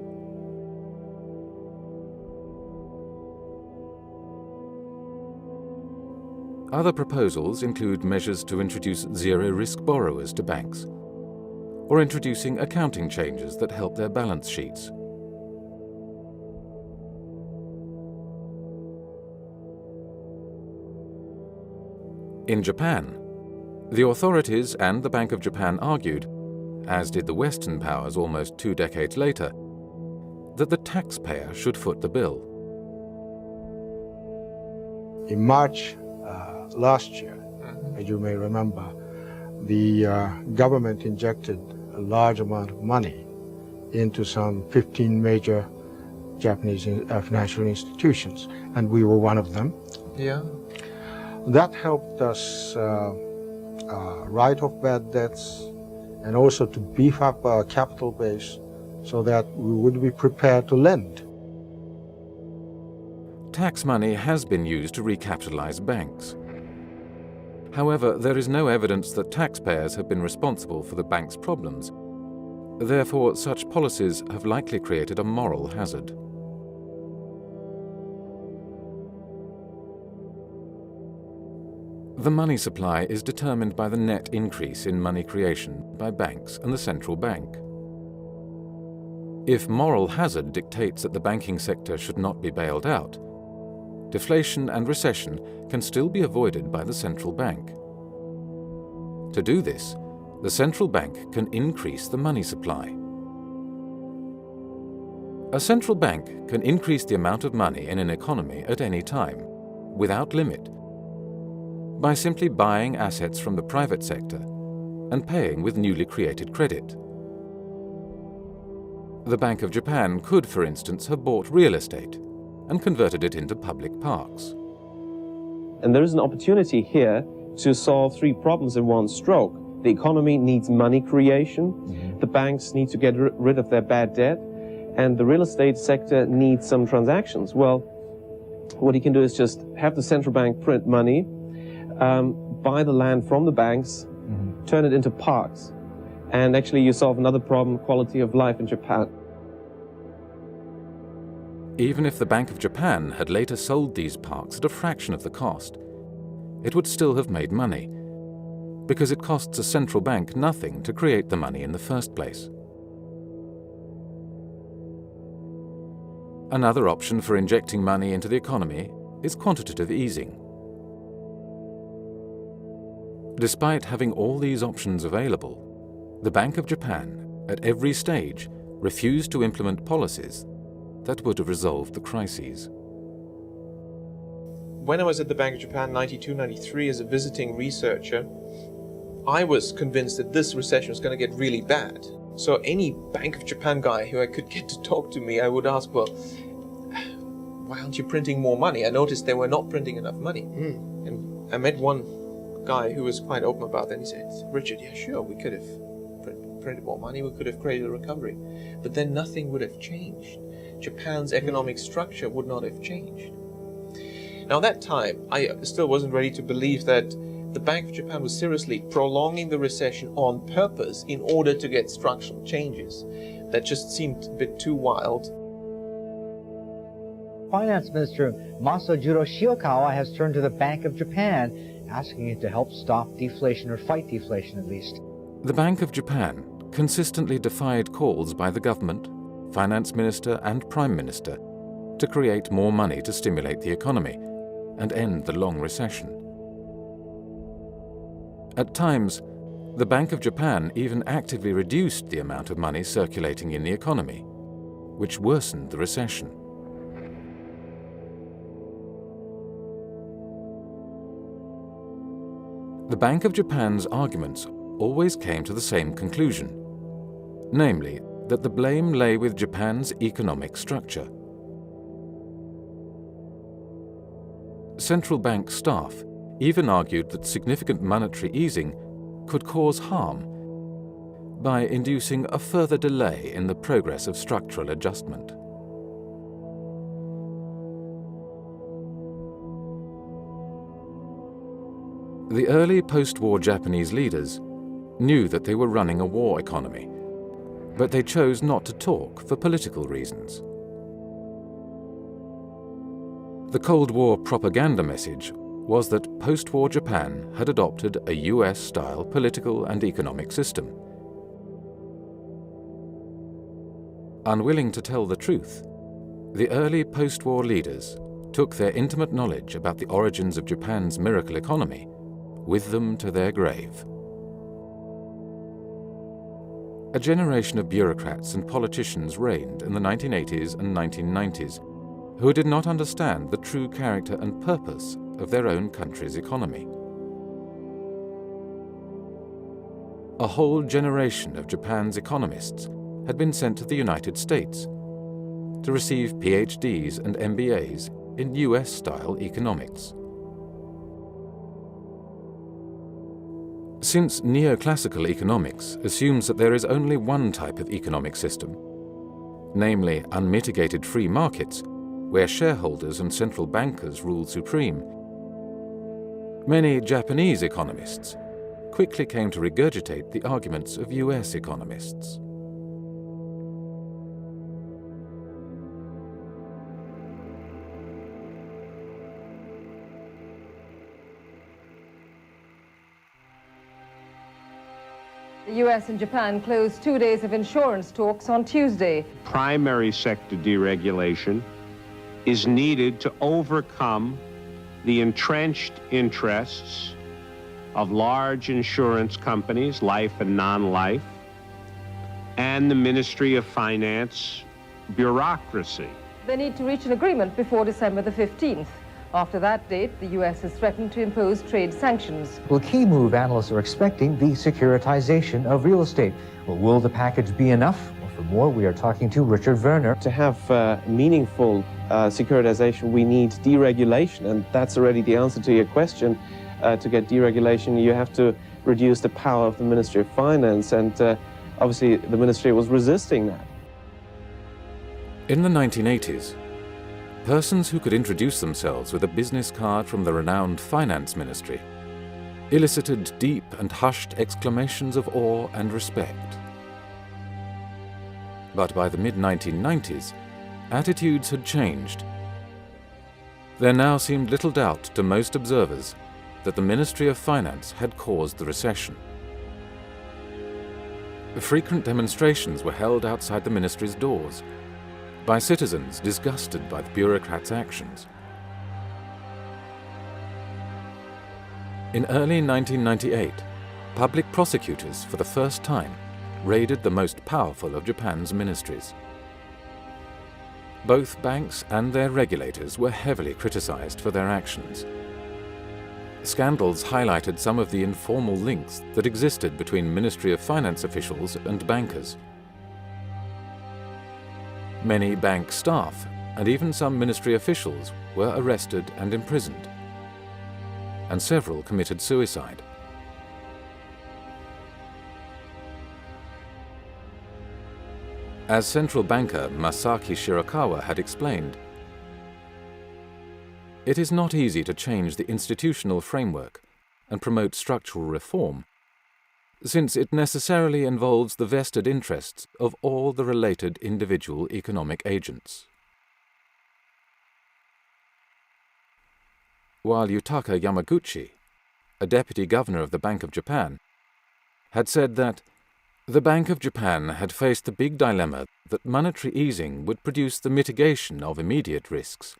Other proposals include measures to introduce zero-risk borrowers to banks, or introducing accounting changes that help their balance sheets. In Japan, the authorities and the Bank of Japan argued, as did the Western powers almost 2 decades later, that the taxpayer should foot the bill. In March last year, as you may remember, the government injected a large amount of money into some 15 major Japanese financial institutions, and we were one of them. Yeah. That helped us write off bad debts and also to beef up our capital base so that we would be prepared to lend. Tax money has been used to recapitalize banks. However, there is no evidence that taxpayers have been responsible for the bank's problems. Therefore, such policies have likely created a moral hazard. The money supply is determined by the net increase in money creation by banks and the central bank. If moral hazard dictates that the banking sector should not be bailed out, deflation and recession can still be avoided by the central bank. To do this, the central bank can increase the money supply. A central bank can increase the amount of money in an economy at any time, without limit, by simply buying assets from the private sector and paying with newly created credit. The Bank of Japan could, for instance, have bought real estate and converted it into public parks. And there is an opportunity here to solve 3 problems in one stroke. The economy needs money creation, the banks need to get rid of their bad debt, and the real estate sector needs some transactions. Well, what you can do is just have the central bank print money, buy the land from the banks, turn it into parks, and actually you solve another problem, quality of life in Japan. Even if the Bank of Japan had later sold these parks at a fraction of the cost, it would still have made money, because it costs a central bank nothing to create the money in the first place. Another option for injecting money into the economy is quantitative easing. Despite having all these options available, the Bank of Japan, at every stage, refused to implement policies that would have resolved the crises. When I was at the Bank of Japan 92-93 as a visiting researcher, I was convinced that this recession was going to get really bad. So any Bank of Japan guy who I could get to talk to me, I would ask, well, why aren't you printing more money? I noticed they were not printing enough money. And I met one guy who was quite open about that, and he said, Richard, yeah, sure, we could have printed more money, we could have created a recovery, but then nothing would have changed. Japan's economic structure would not have changed. Now, at that time, I still wasn't ready to believe that the Bank of Japan was seriously prolonging the recession on purpose in order to get structural changes. That just seemed a bit too wild. Finance Minister Masajiro Shiokawa has turned to the Bank of Japan, asking it to help stop deflation or fight deflation at least. The Bank of Japan consistently defied calls by the government, finance minister and prime minister to create more money to stimulate the economy and end the long recession. At times, the Bank of Japan even actively reduced the amount of money circulating in the economy, which worsened the recession. The Bank of Japan's arguments always came to the same conclusion, namely that the blame lay with Japan's economic structure. Central bank staff even argued that significant monetary easing could cause harm by inducing a further delay in the progress of structural adjustment. The early post-war Japanese leaders knew that they were running a war economy, but they chose not to talk for political reasons. The Cold War propaganda message was that post-war Japan had adopted a US-style political and economic system. Unwilling to tell the truth, the early post-war leaders took their intimate knowledge about the origins of Japan's miracle economy with them to their grave. A generation of bureaucrats and politicians reigned in the 1980s and 1990s who did not understand the true character and purpose of their own country's economy. A whole generation of Japan's economists had been sent to the United States to receive PhDs and MBAs in US-style economics. Since neoclassical economics assumes that there is only one type of economic system, namely unmitigated free markets, where shareholders and central bankers rule supreme, many Japanese economists quickly came to regurgitate the arguments of US economists. The US and Japan closed 2 days of insurance talks on Tuesday. Primary sector deregulation is needed to overcome the entrenched interests of large insurance companies, life and non-life, and the Ministry of Finance bureaucracy. They need to reach an agreement before December the 15th. After that date, the US has threatened to impose trade sanctions. Well, key move analysts are expecting the securitization of real estate. Well, will the package be enough? Well, for more, we are talking to Richard Werner. To have meaningful securitization, we need deregulation, and that's already the answer to your question. To get deregulation, you have to reduce the power of the Ministry of Finance, and obviously the ministry was resisting that. In the 1980s, persons who could introduce themselves with a business card from the renowned finance ministry elicited deep and hushed exclamations of awe and respect. But by the mid-1990s, attitudes had changed. There now seemed little doubt to most observers that the Ministry of Finance had caused the recession. Frequent demonstrations were held outside the ministry's doors by citizens disgusted by the bureaucrats' actions. In early 1998, public prosecutors for the first time raided the most powerful of Japan's ministries. Both banks and their regulators were heavily criticized for their actions. Scandals highlighted some of the informal links that existed between Ministry of Finance officials and bankers. Many bank staff and even some ministry officials were arrested and imprisoned, and several committed suicide. As central banker Masaki Shirakawa had explained, it is not easy to change the institutional framework and promote structural reform, since it necessarily involves the vested interests of all the related individual economic agents. While Yutaka Yamaguchi, a deputy governor of the Bank of Japan, had said that The Bank of Japan had faced the big dilemma that monetary easing would produce the mitigation of immediate risks,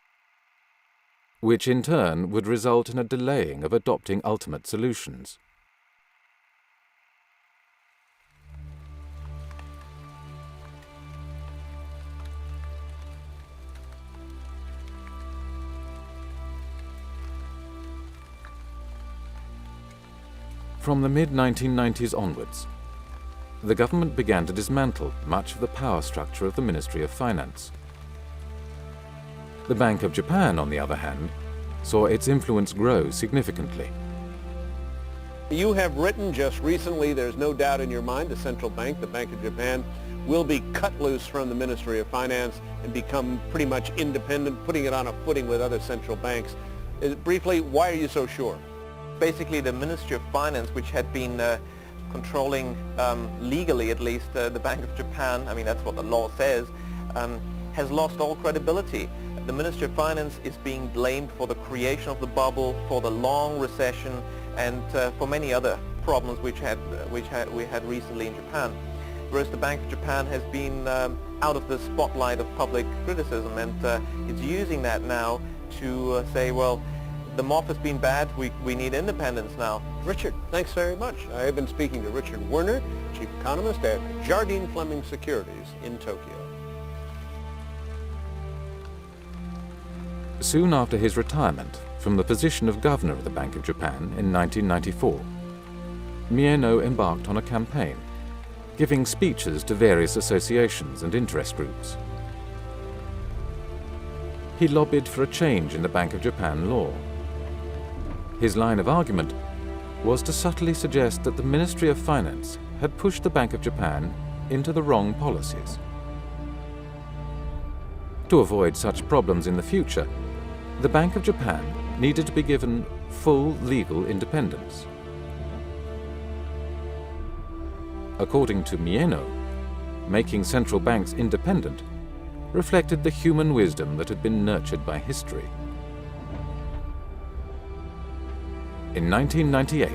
which in turn would result in a delaying of adopting ultimate solutions. From the mid-1990s onwards, the government began to dismantle much of the power structure of the Ministry of Finance. The Bank of Japan, on the other hand, saw its influence grow significantly. You have written just recently, there's no doubt in your mind, the central bank, the Bank of Japan, will be cut loose from the Ministry of Finance and become pretty much independent, putting it on a footing with other central banks. Briefly, why are you so sure? Basically, the Ministry of Finance, which had been controlling, legally at least, the Bank of Japan, I mean that's what the law says, has lost all credibility. The Ministry of Finance is being blamed for the creation of the bubble, for the long recession, and for many other problems we had recently in Japan. Whereas the Bank of Japan has been out of the spotlight of public criticism, and it's using that now to say, well, the MOF has been bad, we need independence now. Richard, thanks very much. I have been speaking to Richard Werner, Chief Economist at Jardine Fleming Securities in Tokyo. Soon after his retirement from the position of Governor of the Bank of Japan in 1994, Mieno embarked on a campaign, giving speeches to various associations and interest groups. He lobbied for a change in the Bank of Japan law. His line of argument was to subtly suggest that the Ministry of Finance had pushed the Bank of Japan into the wrong policies. To avoid such problems in the future, the Bank of Japan needed to be given full legal independence. According to Mieno, making central banks independent reflected the human wisdom that had been nurtured by history. In 1998,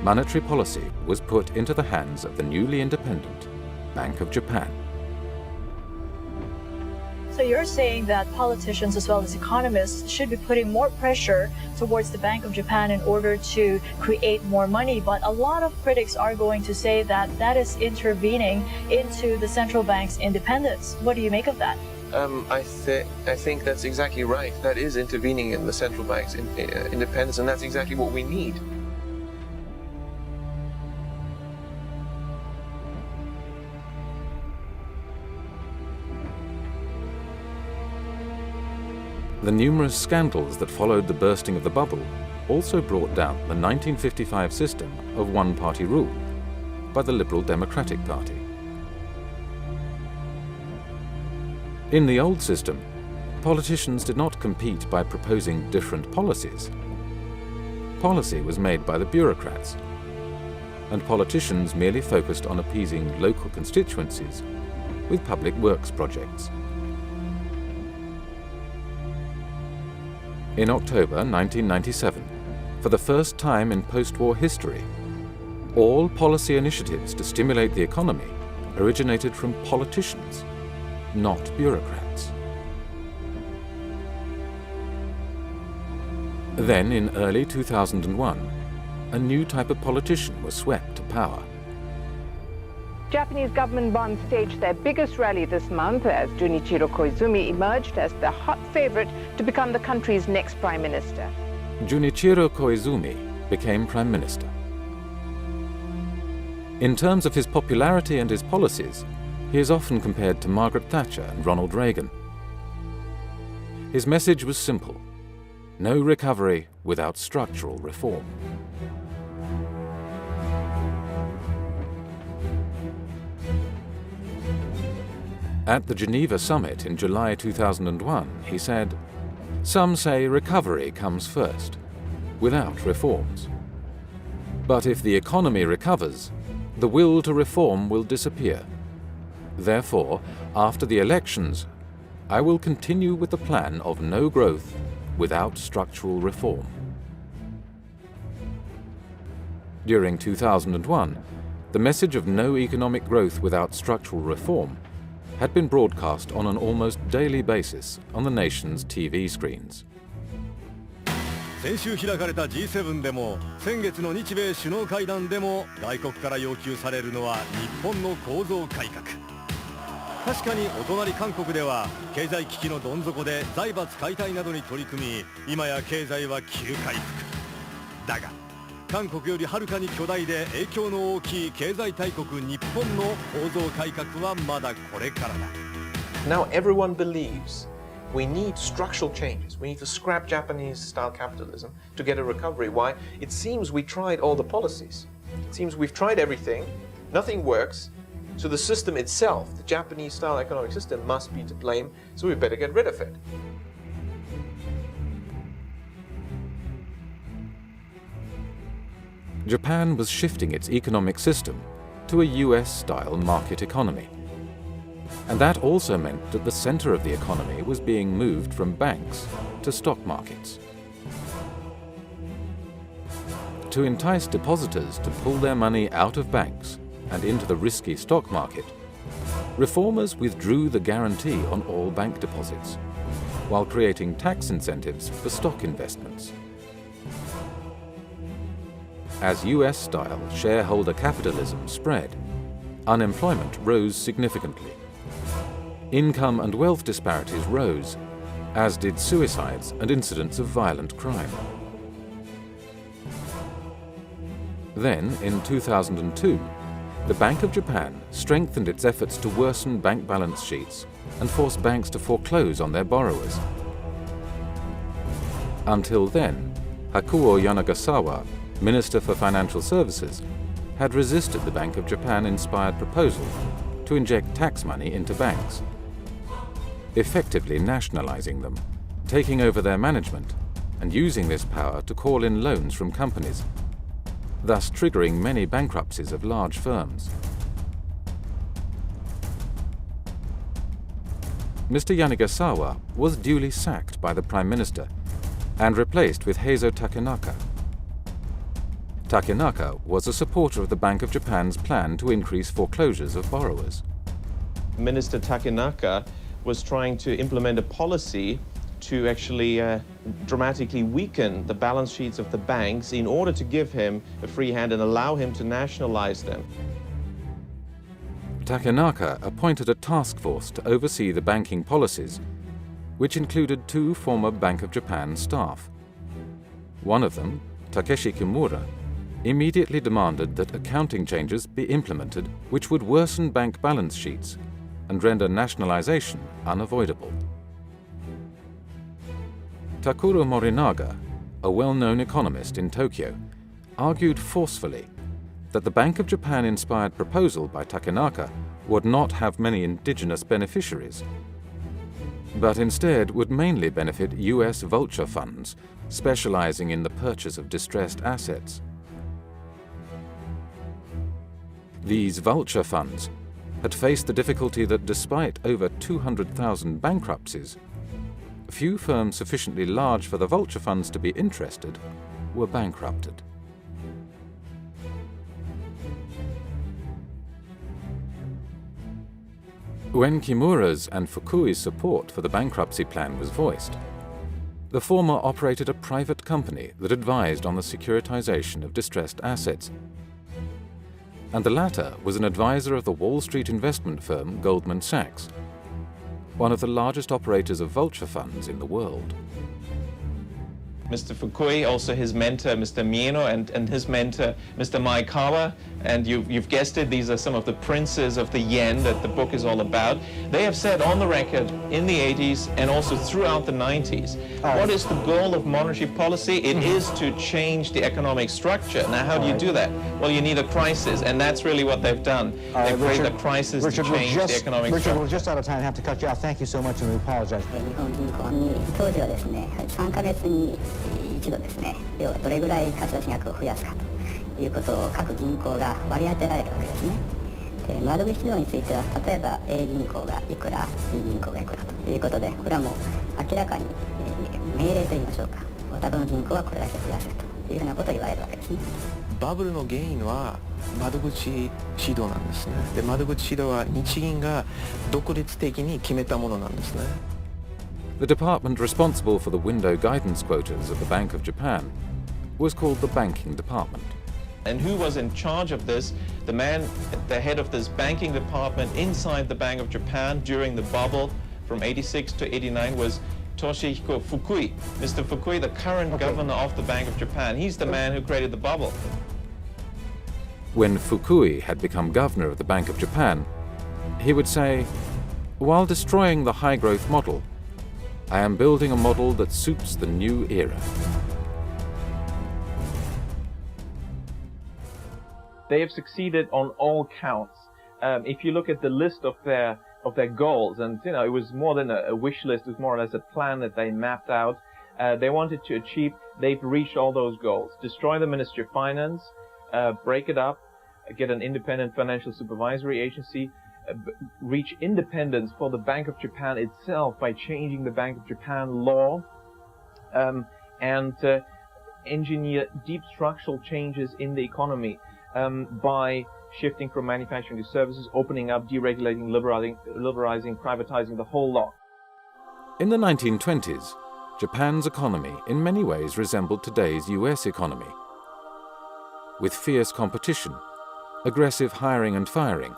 monetary policy was put into the hands of the newly independent Bank of Japan. So you're saying that politicians as well as economists should be putting more pressure towards the Bank of Japan in order to create more money, but a lot of critics are going to say that that is intervening into the central bank's independence. What do you make of that? I think that's exactly right. That is intervening in the central bank's independence, and that's exactly what we need. The numerous scandals that followed the bursting of the bubble also brought down the 1955 system of one-party rule by the Liberal Democratic Party. In the old system, politicians did not compete by proposing different policies. Policy was made by the bureaucrats, and politicians merely focused on appeasing local constituencies with public works projects. In October 1997, for the first time in post-war history, all policy initiatives to stimulate the economy originated from politicians, not bureaucrats. Then, in early 2001, a new type of politician was swept to power. Japanese government bonds staged their biggest rally this month as Junichiro Koizumi emerged as the hot favorite to become the country's next prime minister. Junichiro Koizumi became prime minister. In terms of his popularity and his policies, he is often compared to Margaret Thatcher and Ronald Reagan. His message was simple: no recovery without structural reform. At the Geneva summit in July 2001, he said, "Some say recovery comes first, without reforms. But if the economy recovers, the will to reform will disappear. Therefore, after the elections, I will continue with the plan of no growth without structural reform." During 2001, the message of no economic growth without structural reform had been broadcast on an almost daily basis on the nation's TV screens. 先週開かれた G7 でも先月の日米首脳会談でも外国から要求されるのは日本の構造改革。確かにお隣韓国では経済危機のどん底で財閥解体などに取り組み、今や経済は急回復。だが韓国よりはるかに巨大で影響の大きい経済大国日本の構造改革はまだこれからだ。 Now everyone believes we need structural changes. We need to scrap Japanese-style capitalism to get a recovery. Why? It seems we tried all the policies. It seems we've tried everything, nothing works, so the system itself, the Japanese-style economic system, must be to blame, so we better get rid of it. Japan was shifting its economic system to a US-style market economy. And that also meant that the center of the economy was being moved from banks to stock markets. To entice depositors to pull their money out of banks and into the risky stock market, reformers withdrew the guarantee on all bank deposits, while creating tax incentives for stock investments. As US-style shareholder capitalism spread, unemployment rose significantly. Income and wealth disparities rose, as did suicides and incidents of violent crime. Then, in 2002, the Bank of Japan strengthened its efforts to worsen bank balance sheets and force banks to foreclose on their borrowers. Until then, Hakuo Yanagasawa, Minister for Financial Services, had resisted the Bank of Japan-inspired proposal to inject tax money into banks, effectively nationalizing them, taking over their management, and using this power to call in loans from companies, thus triggering many bankruptcies of large firms. Mr. Yanagasawa was duly sacked by the Prime Minister and replaced with Heizo Takenaka. Takenaka was a supporter of the Bank of Japan's plan to increase foreclosures of borrowers. Minister Takenaka was trying to implement a policy to actually dramatically weaken the balance sheets of the banks in order to give him a free hand and allow him to nationalize them. Takenaka appointed a task force to oversee the banking policies, which included 2 former Bank of Japan staff. One of them, Takeshi Kimura, immediately demanded that accounting changes be implemented which would worsen bank balance sheets and render nationalization unavoidable. Takuro Morinaga, a well-known economist in Tokyo, argued forcefully that the Bank of Japan-inspired proposal by Takenaka would not have many indigenous beneficiaries, but instead would mainly benefit US vulture funds specializing in the purchase of distressed assets. These vulture funds had faced the difficulty that despite over 200,000 bankruptcies, few firms sufficiently large for the vulture funds to be interested were bankrupted. When Kimura's and Fukui's support for the bankruptcy plan was voiced, the former operated a private company that advised on the securitization of distressed assets, and the latter was an advisor of the Wall Street investment firm Goldman Sachs, one of the largest operators of vulture funds in the world. Mr. Fukui, also his mentor, Mr. Mieno, and his mentor, Mr. Maekawa, and you've guessed it, these are some of the princes of the yen that the book is all about. They have said on the record in the 80s and also throughout the 90s, what is the goal of monetary policy? It is to change the economic structure. Now, how do you do that? Well, you need a crisis, and that's really what they've done. They've created a crisis to change the economic structure. Richard, we're just out of time. I have to cut you off. Thank you so much, and we apologize. 当時はですね、3ヶ月に一度ですね、要はどれぐらい貸出額を増やすかということを各銀行が割り当てられるわけですね。で、窓口費用については、例えば A 銀行がいくら、B 銀行がいくらということで、これはもう明らかに命令といいましょうか、お宅の銀行はこれだけ増やせとというふうなことを言われるわけですね。バブルの原因は窓口指導なんですね。で、窓口指導は日銀が独立的に決めたものなんですね。The department responsible for the window guidance quotas at the Bank of Japan was called the Banking Department. And who was in charge of this? The man at the head of this banking department inside the Bank of Japan during the bubble from 86 to 89 was Toshihiko Fukui. Mr. Fukui, the current governor of the Bank of Japan, he's the man who created the bubble. When Fukui had become governor of the Bank of Japan, he would say, "While destroying the high-growth model, I am building a model that suits the new era." They have succeeded on all counts. If you look at the list of their goals, and you know, it was more than a wish list, it was more or less a plan that they mapped out. They wanted to achieve, they've reached all those goals. Destroy the Ministry of Finance, break it up, get an independent financial supervisory agency, reach independence for the Bank of Japan itself by changing the Bank of Japan law, and engineer deep structural changes in the economy by shifting from manufacturing to services, opening up, deregulating, liberalizing, privatizing, the whole lot. In the 1920s, Japan's economy in many ways resembled today's US economy. With fierce competition, aggressive hiring and firing,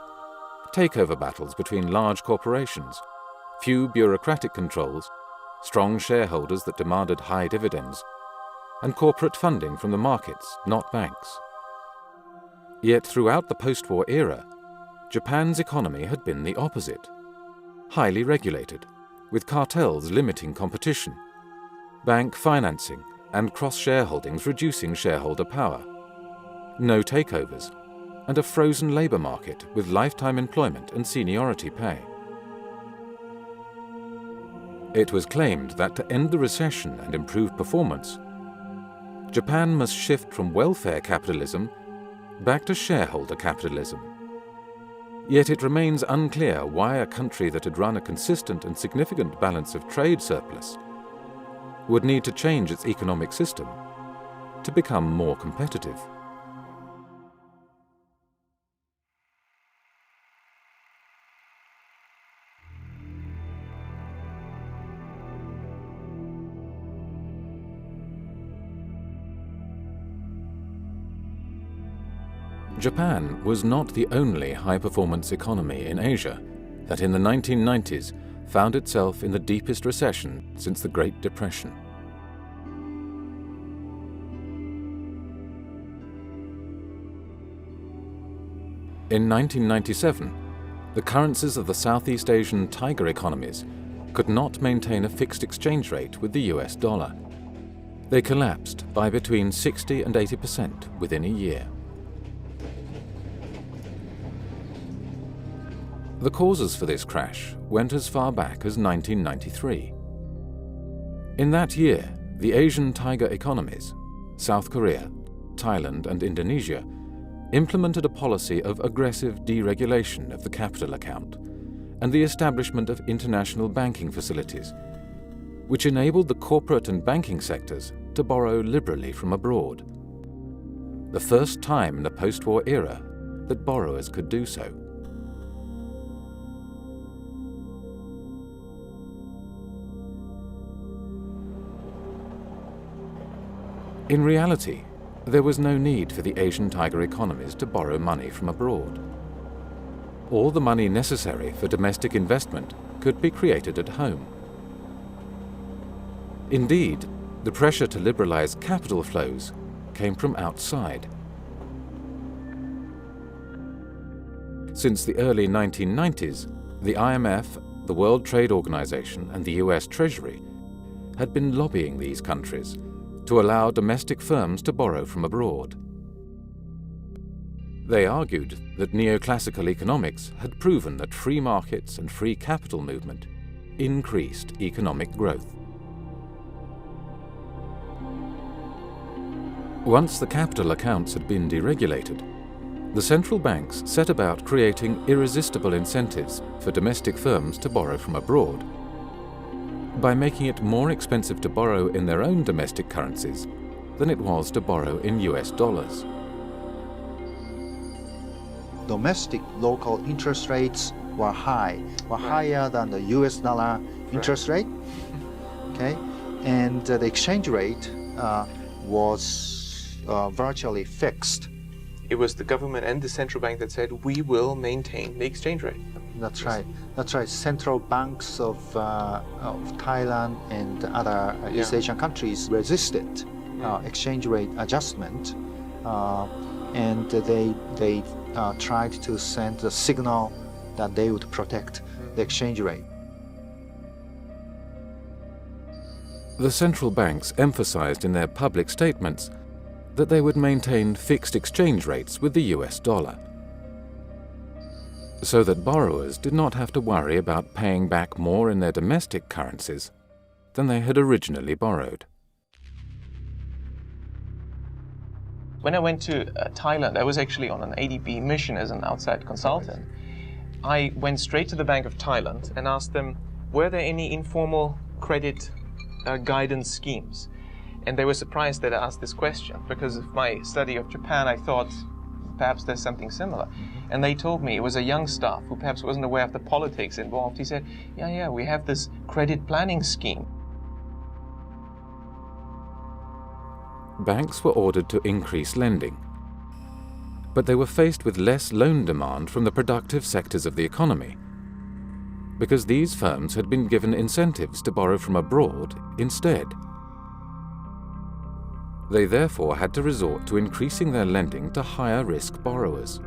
takeover battles between large corporations, few bureaucratic controls, strong shareholders that demanded high dividends, and corporate funding from the markets, not banks. Yet throughout the post-war era, Japan's economy had been the opposite. Highly regulated, with cartels limiting competition, bank financing and cross-shareholdings reducing shareholder power, no takeovers, and a frozen labour market with lifetime employment and seniority pay. It was claimed that to end the recession and improve performance, Japan must shift from welfare capitalism back to shareholder capitalism. Yet it remains unclear why a country that had run a consistent and significant balance of trade surplus would need to change its economic system to become more competitive. Japan was not the only high-performance economy in Asia that in the 1990s found itself in the deepest recession since the Great Depression. In 1997, the currencies of the Southeast Asian tiger economies could not maintain a fixed exchange rate with the US dollar. They collapsed by between 60 and 80% within a year. The causes for this crash went as far back as 1993. In that year, the Asian tiger economies, South Korea, Thailand and Indonesia, implemented a policy of aggressive deregulation of the capital account and the establishment of international banking facilities, which enabled the corporate and banking sectors to borrow liberally from abroad. The first time in the post-war era that borrowers could do so. In reality, there was no need for the Asian tiger economies to borrow money from abroad. All the money necessary for domestic investment could be created at home. Indeed, the pressure to liberalize capital flows came from outside. Since the early 1990s, the IMF, the World Trade Organization, and the US Treasury had been lobbying these countries to allow domestic firms to borrow from abroad. They argued that neoclassical economics had proven that free markets and free capital movement increased economic growth. Once the capital accounts had been deregulated, the central banks set about creating irresistible incentives for domestic firms to borrow from abroad. By making it more expensive to borrow in their own domestic currencies, than it was to borrow in US dollars. Domestic local interest rates were higher than the US dollar interest rate. Okay, and the exchange rate was virtually fixed. It was the government and the central bank that said, we will maintain the exchange rate. That's right. That's right. Central banks of Thailand and other East Asian countries resisted exchange rate adjustment, and they tried to send a signal that they would protect the exchange rate. The central banks emphasized in their public statements that they would maintain fixed exchange rates with the US dollar, so that borrowers did not have to worry about paying back more in their domestic currencies than they had originally borrowed. When I went to Thailand, I was actually on an ADB mission as an outside consultant. I went straight to the Bank of Thailand and asked them, were there any informal credit guidance schemes? And they were surprised that I asked this question, because of my study of Japan, I thought perhaps there's something similar. And they told me, it was a young staff who perhaps wasn't aware of the politics involved. He said, yeah, we have this credit planning scheme. Banks were ordered to increase lending, but they were faced with less loan demand from the productive sectors of the economy, because these firms had been given incentives to borrow from abroad instead. They therefore had to resort to increasing their lending to higher risk borrowers.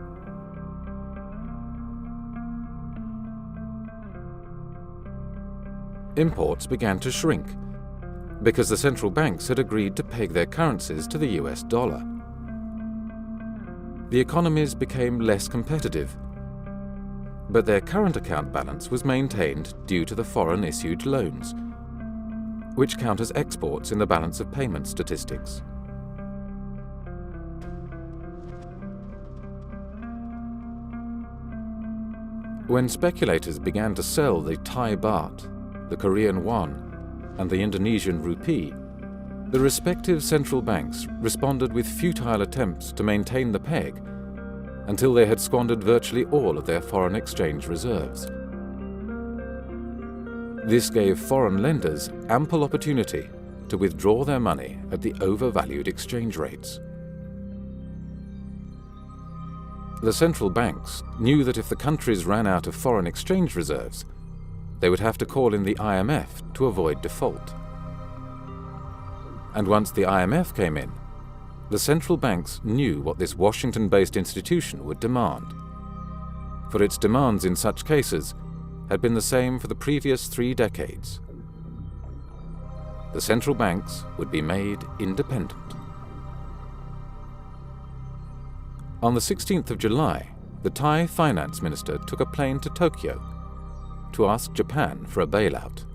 Imports began to shrink because the central banks had agreed to peg their currencies to the US dollar. The economies became less competitive, but their current account balance was maintained due to the foreign issued loans, which count as exports in the balance of payment statistics. When speculators began to sell the Thai baht, the Korean won, and the Indonesian rupee, the respective central banks responded with futile attempts to maintain the peg until they had squandered virtually all of their foreign exchange reserves. This gave foreign lenders ample opportunity to withdraw their money at the overvalued exchange rates. The central banks knew that if the countries ran out of foreign exchange reserves, they would have to call in the IMF to avoid default. And once the IMF came in, the central banks knew what this Washington-based institution would demand, for its demands in such cases had been the same for the previous 3 decades. The central banks would be made independent. On the 16th of July, the Thai finance minister took a plane to Tokyo to ask Japan for a bailout.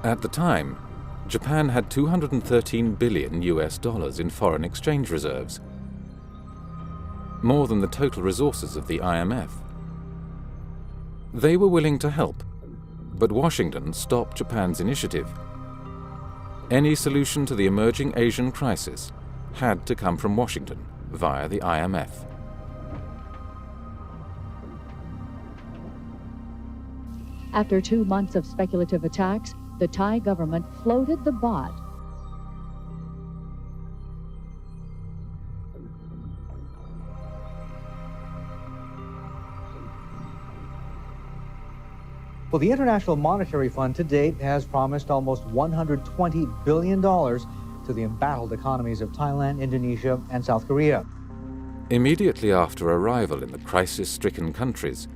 At the time, Japan had $213 billion in foreign exchange reserves, more than the total resources of the IMF. They were willing to help, but Washington stopped Japan's initiative. Any solution to the emerging Asian crisis had to come from Washington via the IMF. After 2 months of speculative attacks, the Thai government floated the baht. Well, the International Monetary Fund to date has promised almost $120 billion to the embattled economies of Thailand, Indonesia, and South Korea. Immediately after arrival in the crisis-stricken countries,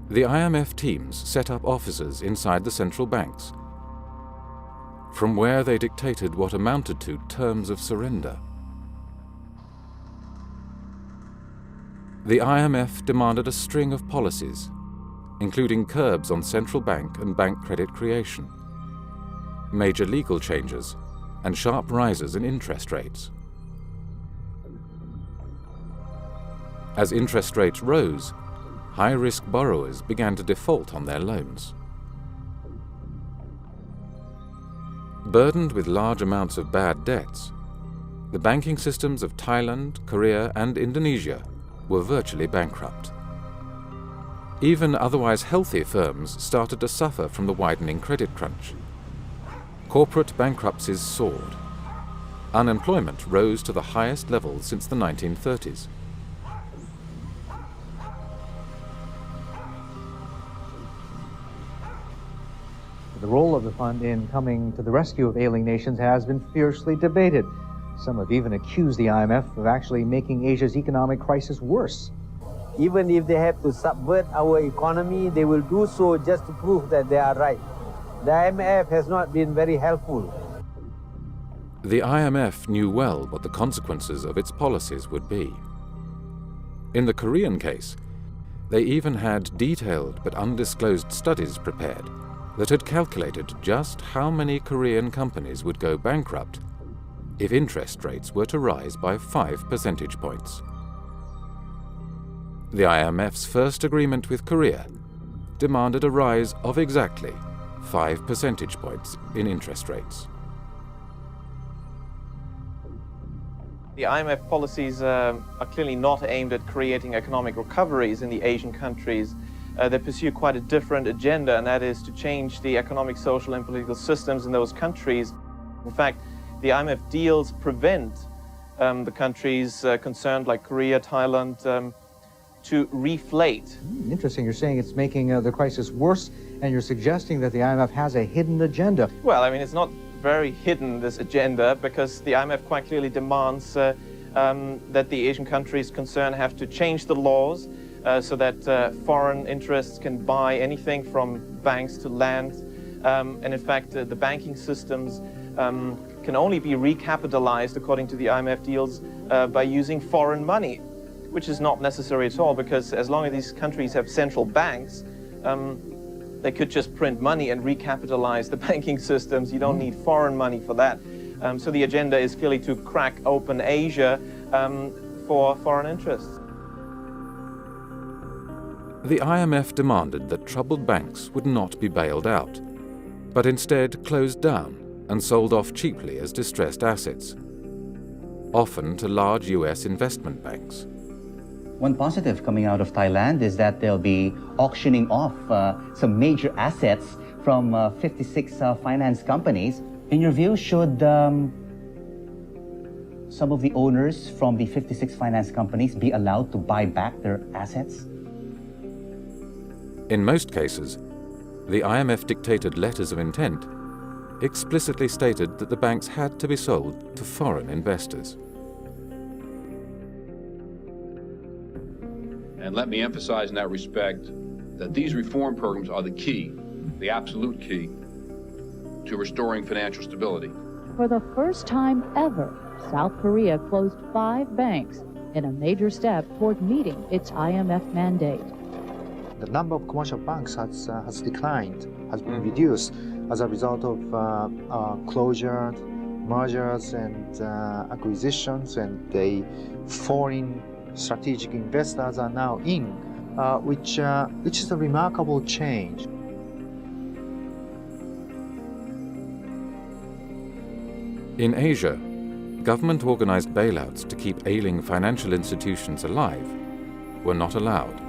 the IMF teams set up offices inside the central banks, from where they dictated what amounted to terms of surrender. The IMF demanded a string of policies, including curbs on central bank and bank credit creation, major legal changes, and sharp rises in interest rates. As interest rates rose, high-risk borrowers began to default on their loans. Burdened with large amounts of bad debts, the banking systems of Thailand, Korea, and Indonesia were virtually bankrupt. Even otherwise healthy firms started to suffer from the widening credit crunch. Corporate bankruptcies soared. Unemployment rose to the highest level since the 1930s. The role of the fund in coming to the rescue of ailing nations has been fiercely debated. Some have even accused the IMF of actually making Asia's economic crisis worse. Even if they have to subvert our economy, they will do so just to prove that they are right. The IMF has not been very helpful. The IMF knew well what the consequences of its policies would be. In the Korean case, they even had detailed but undisclosed studies prepared that had calculated just how many Korean companies would go bankrupt if interest rates were to rise by 5 percentage points. The IMF's first agreement with Korea demanded a rise of exactly 5 percentage points in interest rates. The IMF policies are clearly not aimed at creating economic recoveries in the Asian countries. They pursue quite a different agenda, and that is to change the economic, social, and political systems in those countries. In fact, the IMF deals prevent the countries concerned, like Korea, Thailand, to reflate. Interesting. You're saying it's making the crisis worse, and you're suggesting that the IMF has a hidden agenda. Well, I mean, it's not very hidden, this agenda, because the IMF quite clearly demands that the Asian countries concerned have to change the laws so that foreign interests can buy anything from banks to land. And in fact, the banking systems can only be recapitalized, according to the IMF deals, by using foreign money, which is not necessary at all, because as long as these countries have central banks, they could just print money and recapitalize the banking systems. You don't need foreign money for that. So the agenda is clearly to crack open Asia for foreign interests. The IMF demanded that troubled banks would not be bailed out, but instead closed down and sold off cheaply as distressed assets, often to large US investment banks. One positive coming out of Thailand is that they'll be auctioning off some major assets from 56 finance companies. In your view, should some of the owners from the 56 finance companies be allowed to buy back their assets? In most cases, the IMF dictated letters of intent explicitly stated that the banks had to be sold to foreign investors. And let me emphasize in that respect that these reform programs are the key, the absolute key, to restoring financial stability. For the first time ever, South Korea closed 5 banks in a major step toward meeting its IMF mandate. The number of commercial banks has declined, has been reduced as a result of closure, mergers, and acquisitions, and the foreign strategic investors are now in, which is a remarkable change. In Asia, government-organized bailouts to keep ailing financial institutions alive were not allowed.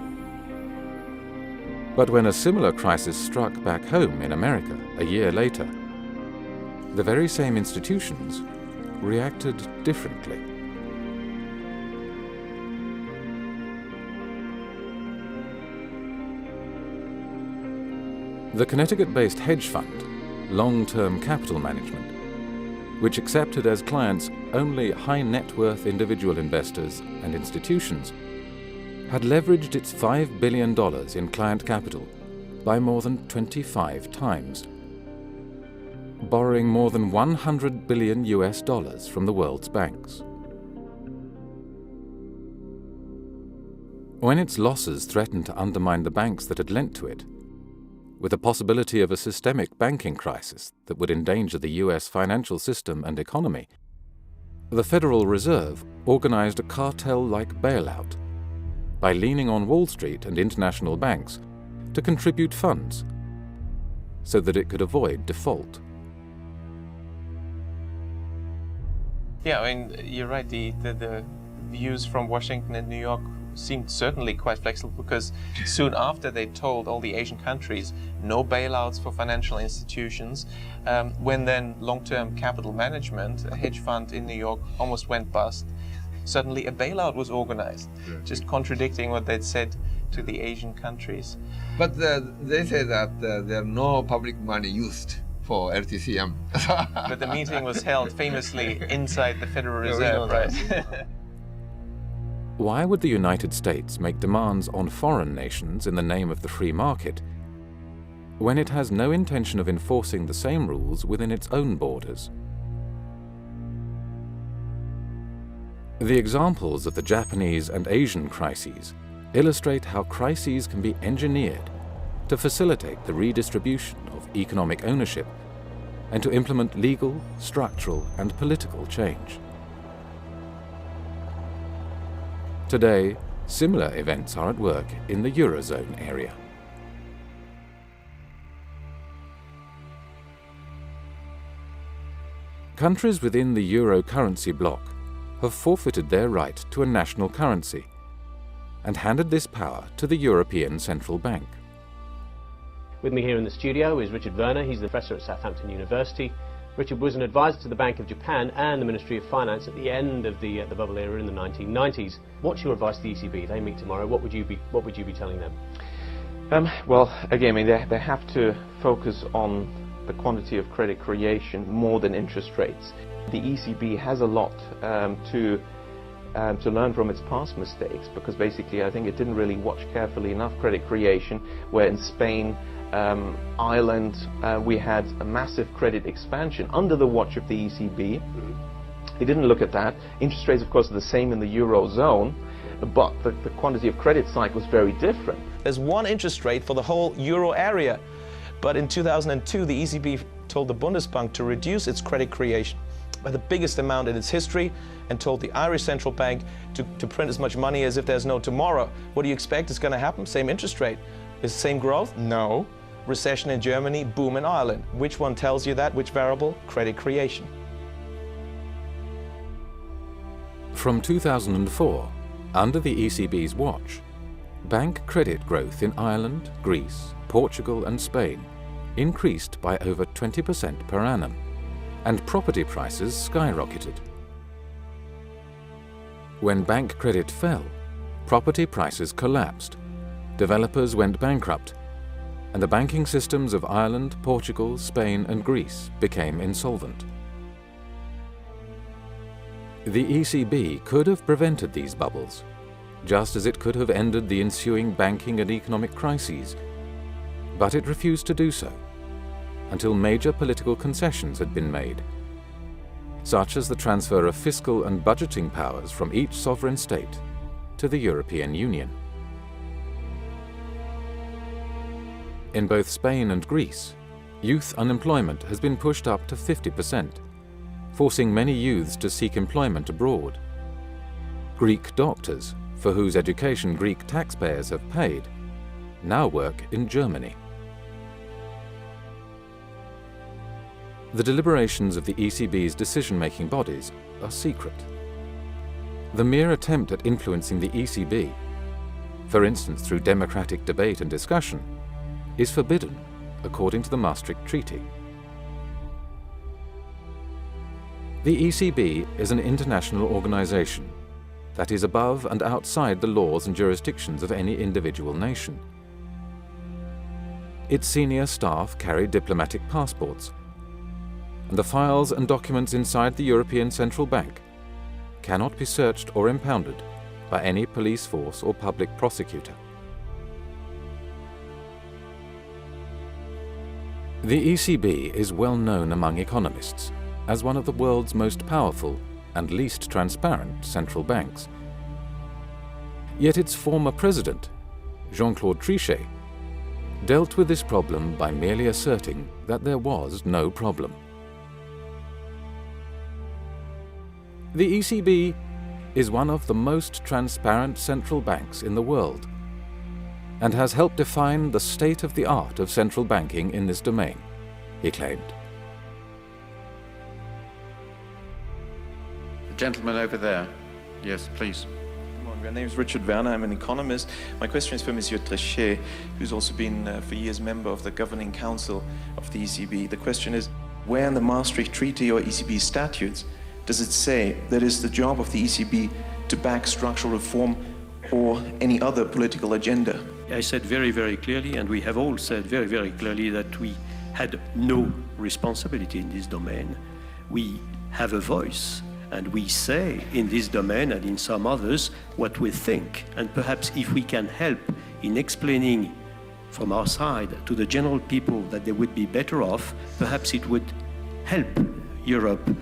But when a similar crisis struck back home in America a year later, the very same institutions reacted differently. The Connecticut-based hedge fund, Long-Term Capital Management, which accepted as clients only high-net-worth individual investors and institutions, had leveraged its $5 billion in client capital by more than 25 times, borrowing more than $100 billion from the world's banks. When its losses threatened to undermine the banks that had lent to it, with the possibility of a systemic banking crisis that would endanger the US financial system and economy, the Federal Reserve organized a cartel-like bailout by leaning on Wall Street and international banks to contribute funds so that it could avoid default. Yeah, I mean, you're right. The views from Washington and New York seemed certainly quite flexible, because soon after they told all the Asian countries no bailouts for financial institutions, when then long-term capital management, a hedge fund in New York, almost went bust, suddenly a bailout was organized, just contradicting what they'd said to the Asian countries. But they say that there are no public money used for LTCM. But the meeting was held famously inside the Federal Reserve, right? Why would the United States make demands on foreign nations in the name of the free market when it has no intention of enforcing the same rules within its own borders? The examples of the Japanese and Asian crises illustrate how crises can be engineered to facilitate the redistribution of economic ownership and to implement legal, structural, and political change. Today, similar events are at work in the Eurozone area. Countries within the euro currency bloc have forfeited their right to a national currency and handed this power to the European Central Bank. With me here in the studio is Richard Werner. He's the professor at Southampton University. Richard was an advisor to the Bank of Japan and the Ministry of Finance at the end of the bubble era in the 1990s. What's your advice to the ECB? They meet tomorrow. What would you be telling them? Well, again, I mean, they have to focus on the quantity of credit creation more than interest rates. The ECB has a lot to learn from its past mistakes, because basically I think it didn't really watch carefully enough credit creation, where in Spain, Ireland, we had a massive credit expansion under the watch of the ECB. They didn't look at that. Interest rates, of course, are the same in the Eurozone, but the quantity of credit cycle is very different. There's one interest rate for the whole euro area, but in 2002 the ECB told the Bundesbank to reduce its credit creation by the biggest amount in its history, and told the Irish Central Bank to print as much money as if there's no tomorrow. What do you expect is going to happen? Same interest rate. Is the same growth? No. Recession in Germany, boom in Ireland. Which one tells you that? Which variable? Credit creation. From 2004, under the ECB's watch, bank credit growth in Ireland, Greece, Portugal and Spain increased by over 20% per annum, and property prices skyrocketed. When bank credit fell, property prices collapsed, developers went bankrupt, and the banking systems of Ireland, Portugal, Spain and Greece became insolvent. The ECB could have prevented these bubbles, just as it could have ended the ensuing banking and economic crises, but it refused to do so until major political concessions had been made, such as the transfer of fiscal and budgeting powers from each sovereign state to the European Union. In both Spain and Greece, youth unemployment has been pushed up to 50%, forcing many youths to seek employment abroad. Greek doctors, for whose education Greek taxpayers have paid, now work in Germany. The deliberations of the ECB's decision-making bodies are secret. The mere attempt at influencing the ECB, for instance through democratic debate and discussion, is forbidden according to the Maastricht Treaty. The ECB is an international organization that is above and outside the laws and jurisdictions of any individual nation. Its senior staff carry diplomatic passports, and the files and documents inside the European Central Bank cannot be searched or impounded by any police force or public prosecutor. The ECB is well known among economists as one of the world's most powerful and least transparent central banks. Yet its former president, Jean-Claude Trichet, dealt with this problem by merely asserting that there was no problem. The ECB is one of the most transparent central banks in the world and has helped define the state-of-the-art of central banking in this domain, he claimed. The gentleman over there. Yes, please. My name is Richard Werner. I'm an economist. My question is for Monsieur Trichet, who's also been for years member of the Governing Council of the ECB. The question is, where in the Maastricht Treaty or ECB statutes does it say that it's the job of the ECB to back structural reform or any other political agenda? I said very, very clearly, and we have all said very, very clearly, that we had no responsibility in this domain. We have a voice, and we say in this domain and in some others what we think. And perhaps if we can help in explaining from our side to the general people that they would be better off, perhaps it would help Europe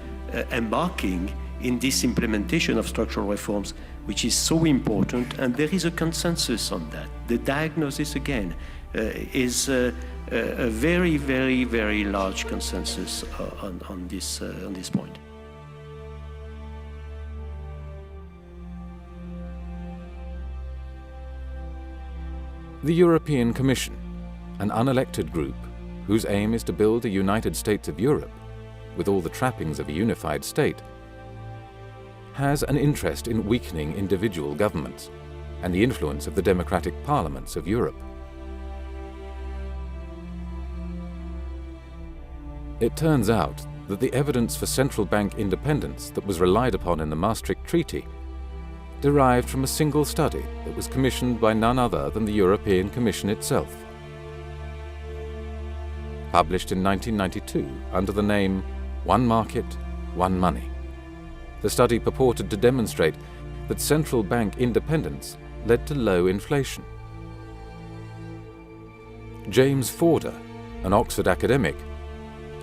embarking in this implementation of structural reforms, which is so important, and there is a consensus on that. The diagnosis, again, is a very, very, very large consensus on this point. The European Commission, an unelected group whose aim is to build a United States of Europe with all the trappings of a unified state, has an interest in weakening individual governments and the influence of the democratic parliaments of Europe. It turns out that the evidence for central bank independence that was relied upon in the Maastricht Treaty derived from a single study that was commissioned by none other than the European Commission itself. Published in 1992 under the name One Market, One Money, the study purported to demonstrate that central bank independence led to low inflation. James Forder, an Oxford academic,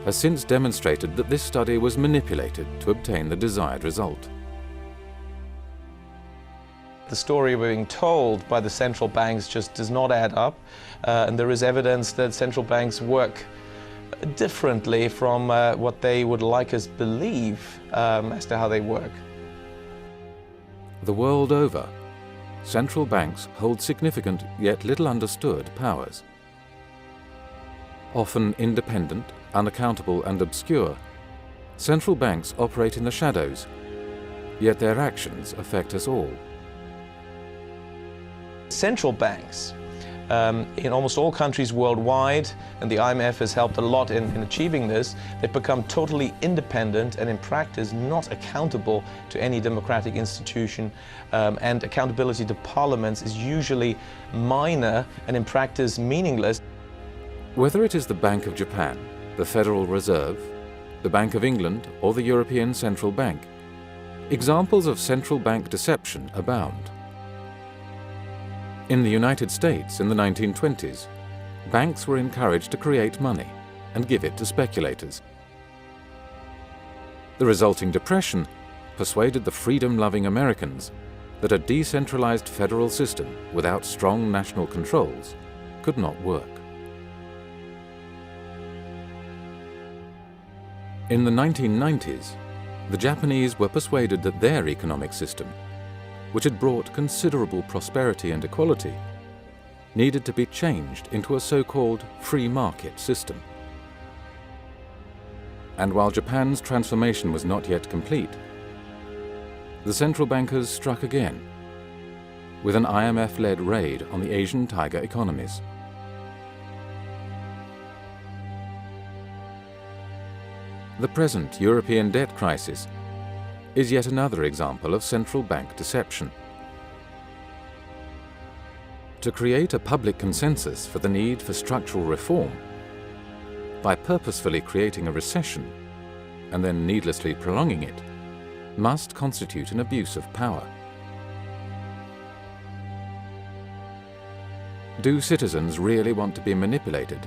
has since demonstrated that this study was manipulated to obtain the desired result. The story we're being told by the central banks just does not add up, and there is evidence that central banks work differently from what they would like us believe as to how they work. The world over, central banks hold significant yet little understood powers. Often independent, unaccountable and obscure, central banks operate in the shadows, yet their actions affect us all. Central banks in almost all countries worldwide, and the IMF has helped a lot in achieving this, they've become totally independent and in practice not accountable to any democratic institution, and accountability to parliaments is usually minor and in practice meaningless. Whether it is the Bank of Japan, the Federal Reserve, the Bank of England or the European Central Bank, examples of central bank deception abound. In the United States in the 1920s, banks were encouraged to create money and give it to speculators. The resulting depression persuaded the freedom-loving Americans that a decentralized federal system without strong national controls could not work. In the 1990s, the Japanese were persuaded that their economic system, which had brought considerable prosperity and equality, needed to be changed into a so-called free market system. And while Japan's transformation was not yet complete, the central bankers struck again with an IMF-led raid on the Asian tiger economies. The present European debt crisis is yet another example of central bank deception. To create a public consensus for the need for structural reform, by purposefully creating a recession and then needlessly prolonging it, must constitute an abuse of power. Do citizens really want to be manipulated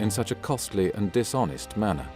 in such a costly and dishonest manner?